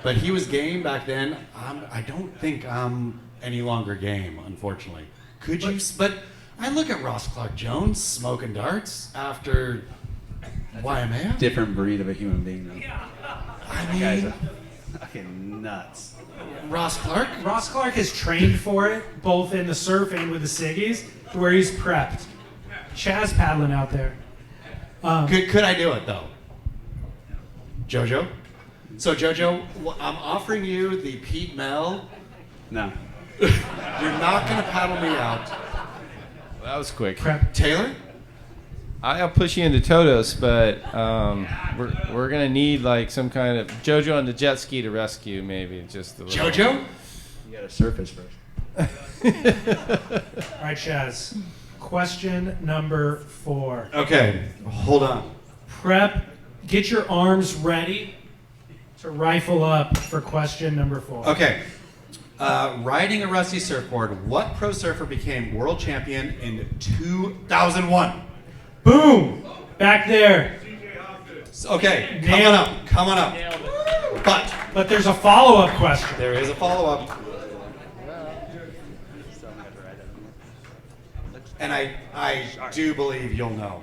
but he was game back then. I don't think I'm any longer game, unfortunately. Could you? But I look at Ross Clark Jones smoking darts after YMA. Different breed of a human being, though. I Guys mean, are fucking nuts. Ross Clark. Ross Clark has trained for it, both in the surf and with the Siggies, to where he's prepped. Chaz paddling out there. Could I do it though? Jojo? So Jojo, I'm offering you the Pete Mel. No. You're not gonna paddle me out. That was quick. Taylor? I'll push you into Todos, but we're gonna need like some kind of Jojo on the jet ski to rescue, maybe just a little. Jojo? You gotta surface first. All right, Chaz. Question number 4. Okay, hold on. Prep. Get your arms ready to rifle up for question number 4. Okay. Riding a rusty surfboard, what pro surfer became world champion in 2001? Boom! Back there. Okay, Nailed come on up. But there's a follow-up question. There is a follow-up. And I do believe you'll know.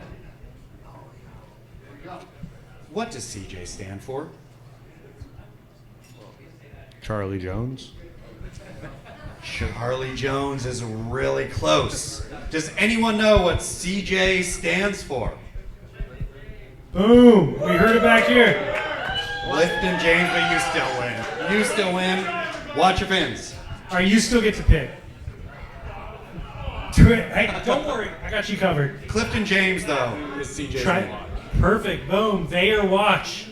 What does CJ stand for? Charlie Jones. Charlie Jones is really close. Does anyone know what CJ stands for? Boom! We heard it back here. Clifton James, but you still win. You still win. Watch your fins. All right, you still get to pick. Do it. Hey, don't worry. I got you covered. Clifton James, though, is CJ's Try name. Perfect. Boom. They or watch.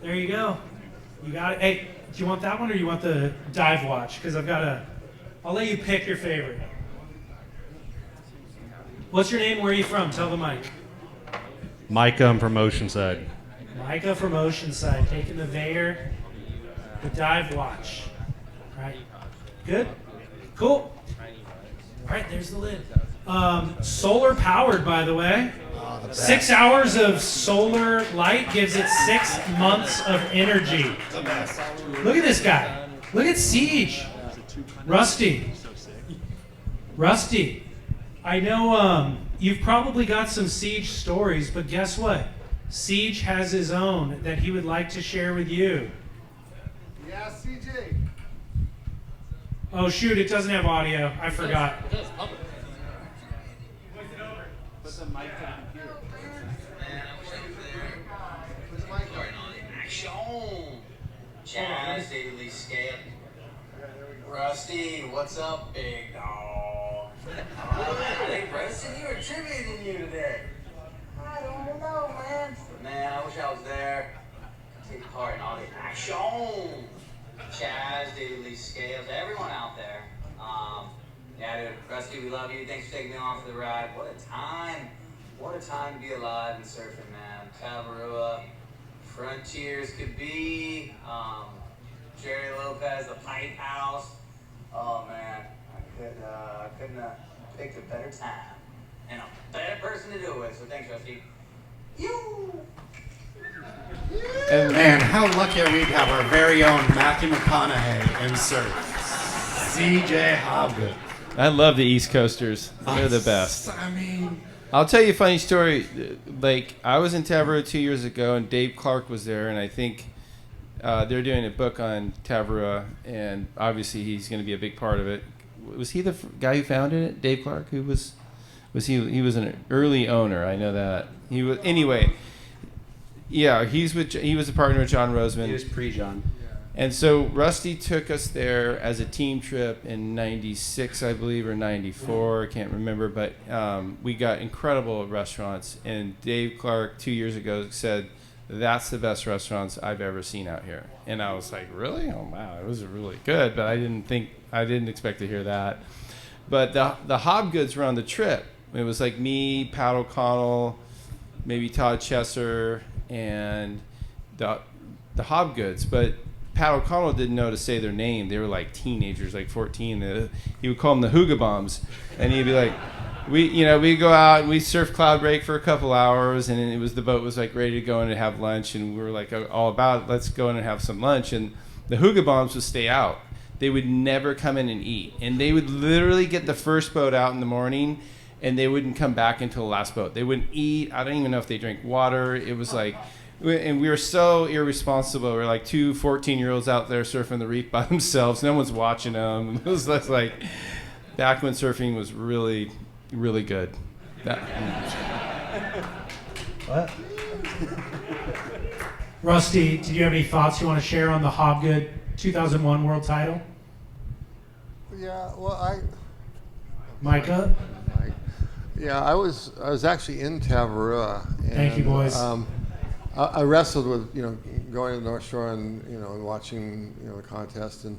There you go. You got it. Hey, Do you want that one or you want the dive watch? Because I'll let you pick your favorite. What's your name? Where are you from? Tell the mic. Micah, I'm from Oceanside. Micah from Oceanside, taking the Vader, the dive watch. All right. Good? Cool. All right, there's the lid. Solar powered, by the way. 6 hours of solar light gives it 6 months of energy. Look at this guy. Look at Siege. Rusty. I know you've probably got some Siege stories, but guess what? Siege has his own that he would like to share with you. Yeah, CJ. Oh shoot, it doesn't have audio. I forgot. Jazz, daily scale. Rusty, what's up, big dog? I think Preston, you were tributing you today. I don't know, man. Man, I wish I was there. Take part in all the action. Chaz, daily scales, everyone out there. Yeah, dude, Rusty, we love you. Thanks for taking me on for the ride. What a time. What a time to be alive and surfing, man. Tabarua, Frontiers could be. Jerry Lopez, the Pipe House. Oh, man. I couldn't have picked a better time. And a better person to do it with. So thanks, Rusty. You. And man, how lucky are we to have our very own Matthew McConaughey in surf. CJ Hobgood. I love the East Coasters. They're the best. I mean, I'll tell you a funny story. Like, I was in Tabarua 2 years ago, and Dave Clark was there, and I think they're doing a book on Tabarua, and obviously he's going to be a big part of it. Was he the guy who founded it, Dave Clark? Who was he? Was an early owner. I know that. He was anyway. Yeah, he was a partner with John Roseman. He was pre-John. And so Rusty took us there as a team trip in '96, I believe, or '94. I can't remember, but we got incredible restaurants. And Dave Clark 2 years ago said, "That's the best restaurants I've ever seen out here." And I was like, "Really? Oh wow, it was really good." But I didn't expect to hear that. But the Hobgoods were on the trip. It was like me, Pat O'Connell, maybe Todd Chesser, and the Hobgoods. But Pat O'Connell didn't know to say their name. They were like teenagers, like 14. He would call them the Hoogabooms, and he'd be like, we'd go out and we'd surf Cloud Break for a couple hours, and the boat was like ready to go in and have lunch, and we were like all about, let's go in and have some lunch. And the Hoogabooms would stay out. They would never come in and eat, and they would literally get the first boat out in the morning, and they wouldn't come back until the last boat. They wouldn't eat. I don't even know if they drank water. It was like. And we were so irresponsible. We were like 2 14-year-olds out there surfing the reef by themselves. No one's watching them. It was just like back when surfing was really, really good. What? Rusty, did you have any thoughts you want to share on the Hobgood 2001 world title? Yeah, well, Micah? Yeah, I was actually in Tabarua. Thank you, boys. I wrestled with, going to the North Shore and, and watching, the contest. And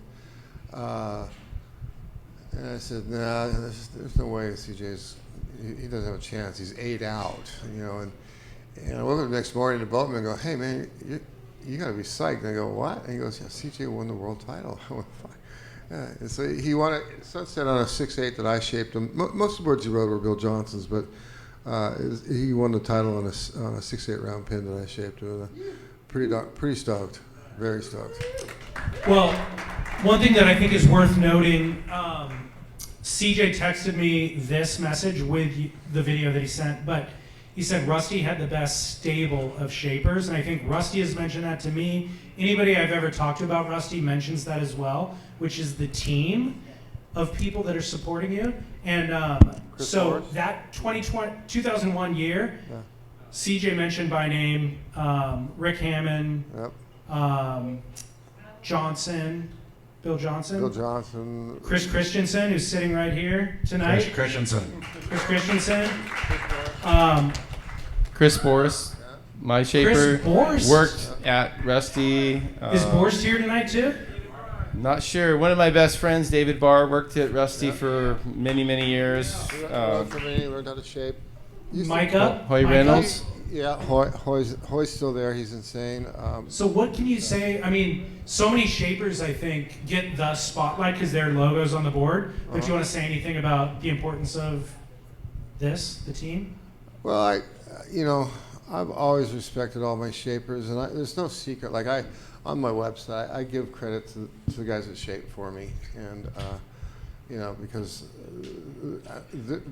I said, nah, there's no way CJ's, he doesn't have a chance. He's 8 out, And I woke up the next morning in the boatman and go, hey, man, you got to be psyched. And I go, what? And he goes, yeah, CJ won the world title. I went, fuck. Yeah. And so he won it, Sunset on a 6/8 that I shaped him. Most of the boards he rode were Bill Johnson's, but he won the title on a 6/8 round pin that I shaped him. Pretty stoked, very stoked. Well, one thing that I think is worth noting, CJ texted me this message with the video that he sent, but he said Rusty had the best stable of shapers, and I think Rusty has mentioned that to me. Anybody I've ever talked to about Rusty mentions that as well, which is the team of people that are supporting you. And so Morris? that 2001 year, yeah. CJ mentioned by name Rick Hammond, yep. Johnson, Bill Johnson, Chris Christensen, who's sitting right here tonight. Chris Christensen. Chris Christensen. Chris Boris. My shaper Borst. worked at Rusty. Is Borst here tonight too? Not sure. One of my best friends, David Barr, worked at Rusty for many, many years. Learned how to shape. Micah? Hoy Reynolds. Yeah, Hoy's still there. He's insane. So what can you say? I mean, so many shapers, I think, get the spotlight because their logo's on the board. But do you want to say anything about the importance of this, the team? Well, I've always respected all my shapers, and there's no secret. Like on my website, I give credit to the guys that shape for me, and because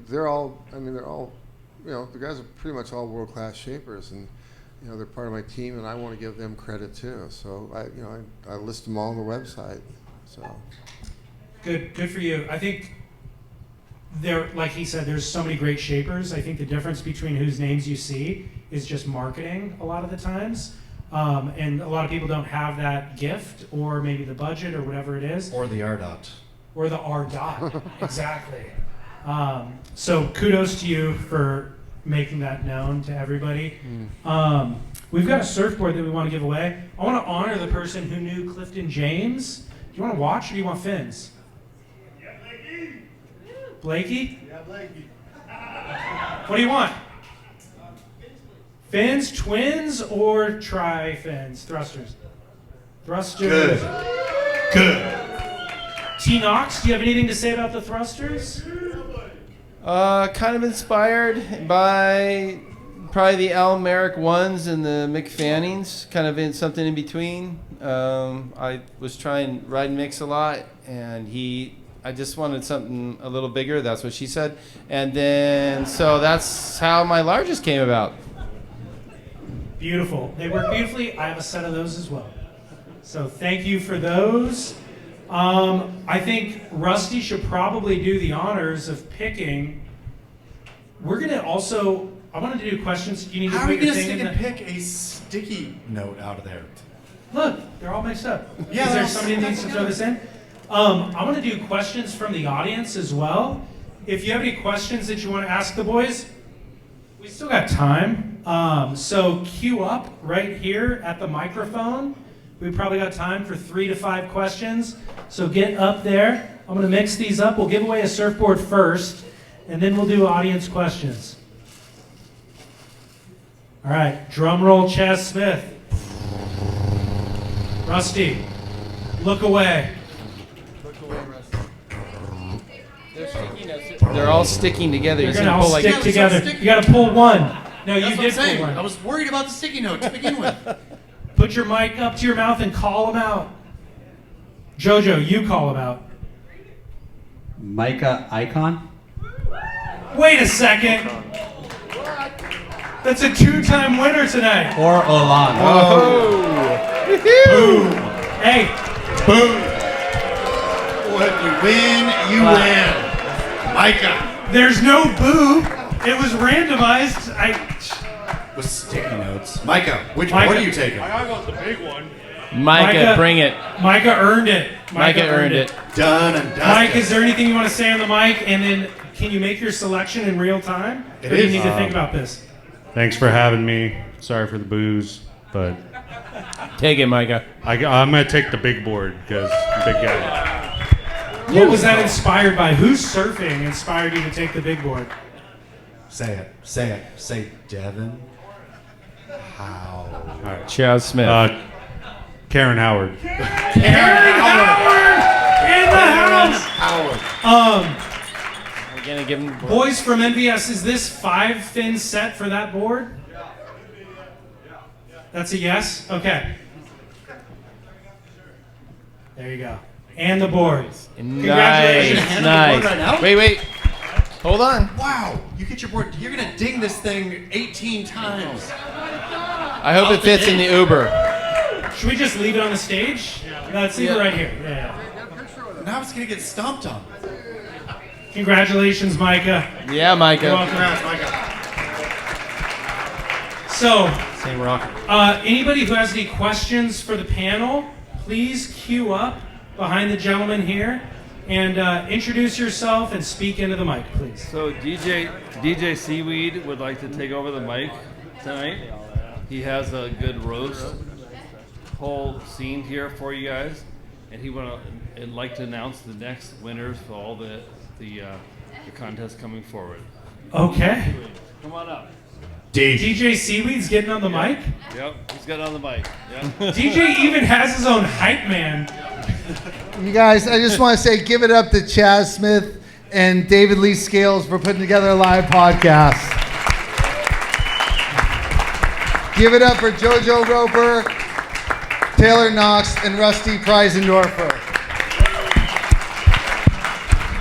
they're all. I mean, they're all. The guys are pretty much all world-class shapers, and they're part of my team, and I want to give them credit too. So I list them all on the website. So good for you. I think like he said, there's so many great shapers. I think the difference between whose names you see is just marketing a lot of the times, and a lot of people don't have that gift, or maybe the budget, or whatever it is, Or the RDOT. or the R dot. Exactly. So kudos to you for making that known to everybody. We've got a surfboard that we want to give away. I want to honor the person who knew Clifton James. Do you want to watch, or do you want fins? Yeah, Blakey. Blakey? Yeah, Blakey. What do you want? Fins, twins, or tri-fins? Thrusters. Thrusters. Good. T. Knox, do you have anything to say about the thrusters? Kind of inspired by probably the Al Merrick ones and the Mick Fannings, kind of in something in between. I was trying ride and mix a lot, and I just wanted something a little bigger. That's what she said. And then, so that's how my largest came about. Beautiful. They work beautifully. I have a set of those as well. So thank you for those. I think Rusty should probably do the honors of picking. We're going to also, I wanted to do questions. You need to How are put you your going to thing stick in and the... pick a sticky note out of there? Look, they're all mixed up. Yeah, Is there they're somebody that needs to throw this in? I want to do questions from the audience as well. If you have any questions that you want to ask the boys, we still got time. So queue up right here at the microphone. We've probably got time for 3 to 5 questions. So get up there. I'm going to mix these up. We'll give away a surfboard first, and then we'll do audience questions. All right, drum roll, Chaz Smith. Rusty, look away. look away, Rusty. They're all sticking together. They're He's going to gonna all pull stick like together. You got to pull one. No, you That's what did I'm saying. pull one. I was worried about the sticky note to begin with. Put your mic up to your mouth and call them out. Jojo, you call them out. Micah Icon? Wait a second. That's a 2-time winner tonight. Or Olan? Boom. Hey. Boom. When you win, you win. Micah. There's no boo. It was randomized. With sticky notes. Micah, which Micah. board are you taking? I got the big one. Micah, bring it. Micah earned it. Micah earned it. Done and dusted. Mike, is there anything you want to say on the mic? And then can you make your selection in real time? It or do you is. need to think about this? Thanks for having me. Sorry for the booze, but Take it, Micah. I'm going to take the big board because big guy. What was that inspired by? Who's surfing inspired you to take the big board? Say it. Say it. Say Devin. How? All right. Chaz Smith. Karen Howard. Karen Howard in the house. We're gonna give him Boys from NBS, is this 5-fin set for that board? That's a yes? Okay. There you go. And the board. Congratulations. Nice, Hand the board right now? nice. Wait. Hold on. Wow. You get your board. You're going to ding this thing 18 times. I hope it fits in the Uber. Should we just leave it on the stage? No, let's leave it right here. Yeah. Now it's going to get stomped on. Congratulations, Micah. Yeah, Micah. You're welcome. Congrats, Micah. So, Same rock. anybody who has any questions for the panel, please queue up behind the gentleman here and introduce yourself and speak into the mic, please. So DJ Seaweed would like to take over the mic tonight. he has a good roast whole scene here for you guys, and he would like to announce the next winners for all the contests coming forward. Okay. Come on up. DJ Seaweed's getting on the mic? Yep, he's got on the mic. Yep. DJ even has his own hype man. You guys, I just want to say give it up to Chaz Smith and David Lee Scales for putting together a live podcast. Give it up for Jojo Roper, Taylor Knox, and Rusty Preisendorfer.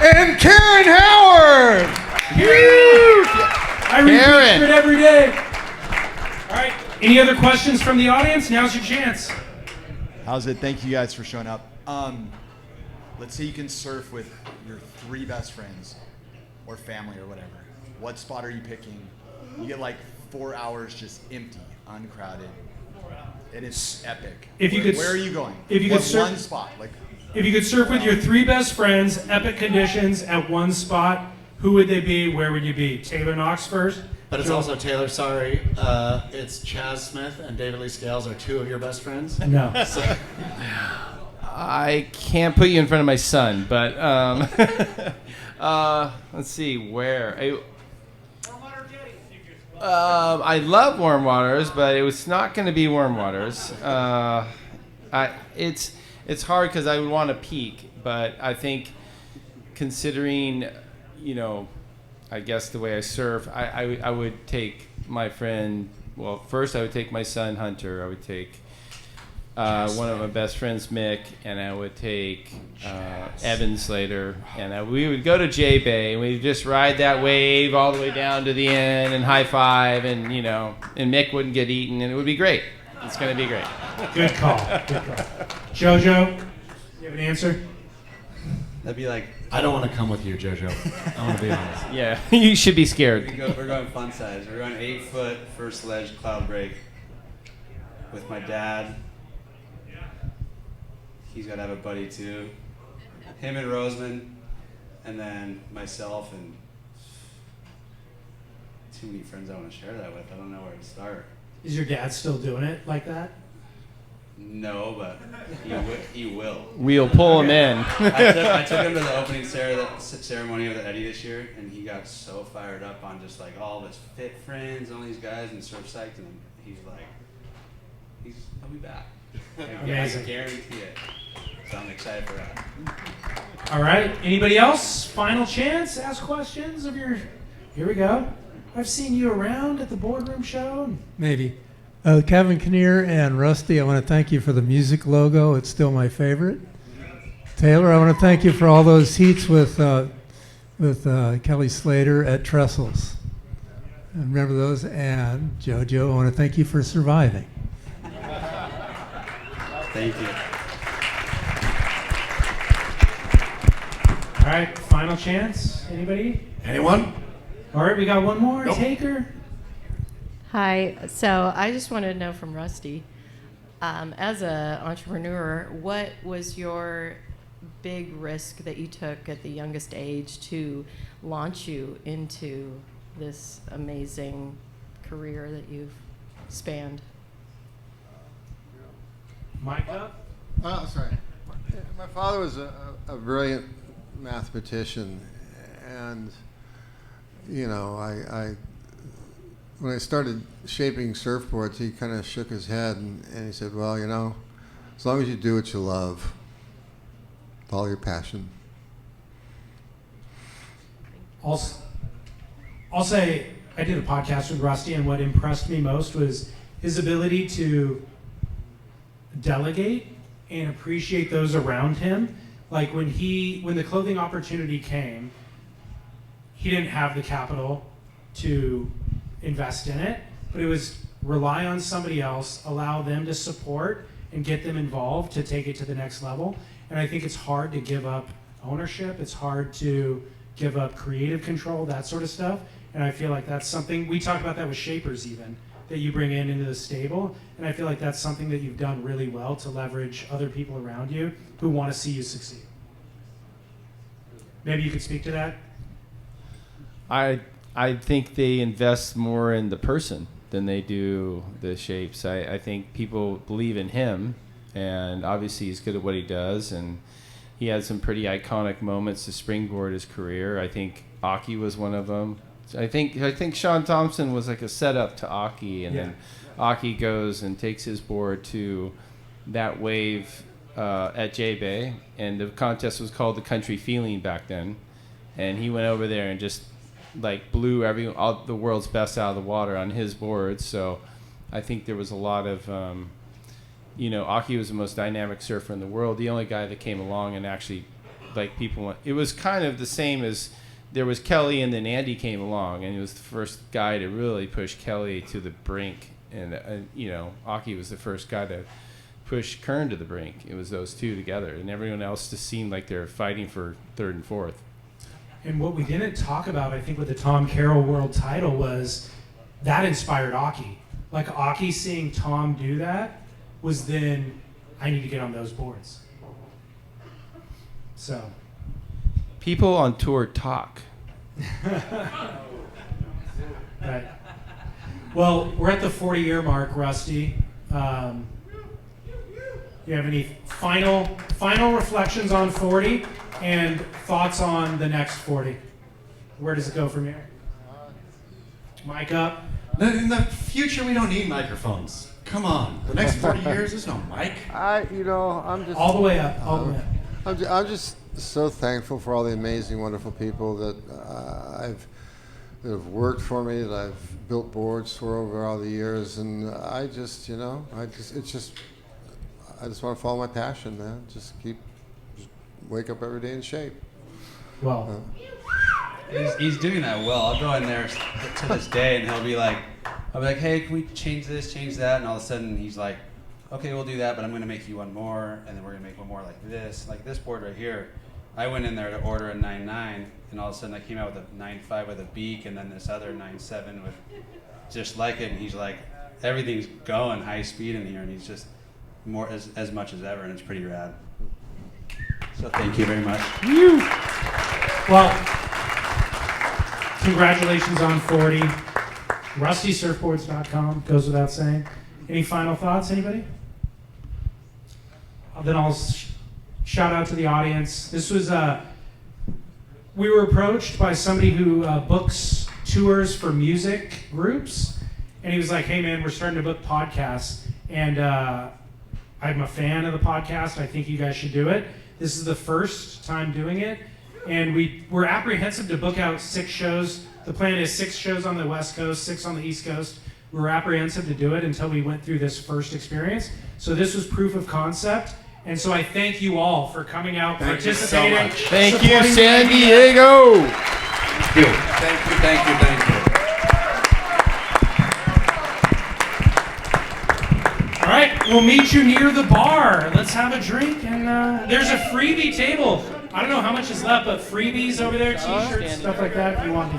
And Karen Howard! I read it every day. All right. Any other questions from the audience? Now's your chance. How's it? Thank you guys for showing up. Let's say you can surf with your 3 best friends or family or whatever. What spot are you picking? You get like 4 hours just empty, uncrowded. It is epic. Where are you going? If you could surf one spot, like. If you could surf with your 3 best friends, epic conditions at one spot, who would they be? Where would you be? Taylor Knox first. But it's also Taylor. Sorry, it's Chaz Smith and David Lee Scales are 2 of your best friends. No. So. I can't put you in front of my son, but let's see where. I love warm waters, but it was not going to be warm waters. It's hard because I would want to peak, but I think considering, I guess the way I surf, I would take my friend. Well, first I would take my son Hunter. I would take one of my best friends Mick, and I would take Evan Slater, and we would go to J Bay, and we'd just ride that wave all the way down to the end and high five, and and Mick wouldn't get eaten, and it would be great. It's going to be great. Good call. Good call. Jojo, you have an answer? That'd be like. I don't want to come with you, Jojo. I want to be honest. Yeah, you should be scared. We're going fun size. We're going 8-foot first ledge cloud break with my dad. He's got to have a buddy too. Him and Roseman, and then myself and too many friends I want to share that with. I don't know where to start. Is your dad still doing it like that? No, but he will. We'll pull him in. I took him to the opening ceremony of the Eddie this year, and he got so fired up on just like all of his fit friends, all these guys, and surf psyched, and he's like, he'll be back. Amazing. I guarantee it. So I'm excited for that. All right. Anybody else? Final chance. Ask questions of your. Here we go. I've seen you around at the boardroom show. Maybe. Kevin Kinnear and Rusty, I want to thank you for the music logo. It's still my favorite. Taylor, I want to thank you for all those heats with Kelly Slater at Trestles. And remember those. And Jojo, I want to thank you for surviving. Thank you. All right. Final chance. Anybody? Anyone? All right. We got one more. Nope. Taker. Hi. So I just wanted to know from Rusty, as an entrepreneur, what was your big risk that you took at the youngest age to launch you into this amazing career that you've spanned? Mic up. Oh, sorry. My father was a brilliant mathematician, and when I started shaping surfboards, he kind of shook his head and he said, well, as long as you do what you love, follow your passion. I'll say I did a podcast with Rusty, and what impressed me most was his ability to delegate and appreciate those around him. Like when the clothing opportunity came, he didn't have the capital to invest in it, but it was rely on somebody else, allow them to support and get them involved to take it to the next level. And I think it's hard to give up ownership. It's hard to give up creative control, that sort of stuff. And I feel like that's something, we talk about that with shapers even, that you bring into the stable. And I feel like that's something that you've done really well to leverage other people around you who want to see you succeed. Maybe you could speak to that? I think they invest more in the person than they do the shapes. I think people believe in him, and obviously he's good at what he does, and he had some pretty iconic moments to springboard his career. I think Occy was one of them. I think Sean Thompson was like a setup to Occy, and then Occy goes and takes his board to that wave at J-Bay, and the contest was called the Country Feeling back then, and he went over there and just like blew all the world's best out of the water on his board. So I think there was a lot of Occy was the most dynamic surfer in the world, the only guy that came along and actually like people went, it was kind of the same as there was Kelly, and then Andy came along, and he was the first guy to really push Kelly to the brink, and Occy was the first guy to push Kern to the brink. It was those two together, and everyone else just seemed like they're fighting for third and fourth. And what we didn't talk about, I think, with the Tom Carroll world title was that inspired Occy. Like Occy seeing Tom do that was then, I need to get on those boards. So. People on tour talk. Right. Well, we're at the 40-year mark, Rusty. You have any final reflections on 40 and thoughts on the next 40? Where does it go from here? Mic up. In the future, we don't need microphones. Come on. The next 40 years, there's no mic. I'm just all the way up. All the way up. I'm just so thankful for all the amazing, wonderful people that that have worked for me, that I've built boards for over all the years, and I just want to follow my passion, man. Just wake up every day in shape. Well, he's doing that well. I'll go in there to this day, and I'll be like, hey, can we change this, change that? And all of a sudden, he's like, okay, we'll do that, but I'm going to make you one more, and then we're going to make one more like this board right here. I went in there to order a 9.9, and all of a sudden I came out with a 9.5 with a beak, and then this other 9.7 with just like it, and he's like, everything's going high speed in here, and he's just more as much as ever, and it's pretty rad. So thank you very much. Well, congratulations on 40. RustySurfboards.com, goes without saying. Any final thoughts, anybody? Then I'll shout out to the audience. This was, we were approached by somebody who books tours for music groups, and he was like, hey man, we're starting to book podcasts, and I'm a fan of the podcast. I think you guys should do it. This is the first time doing it, and we're apprehensive to book out 6 shows. The plan is 6 shows on the West Coast, 6 on the East Coast. We were apprehensive to do it until we went through this first experience. So this was proof of concept. And so I thank you all for coming out, participating. Thank you so much. Thank you, San Diego. Thank you. Thank you. All right, we'll meet you near the bar. Let's have a drink, and there's a freebie table. I don't know how much is left, but freebies over there, t-shirts, stuff like that, if you want to.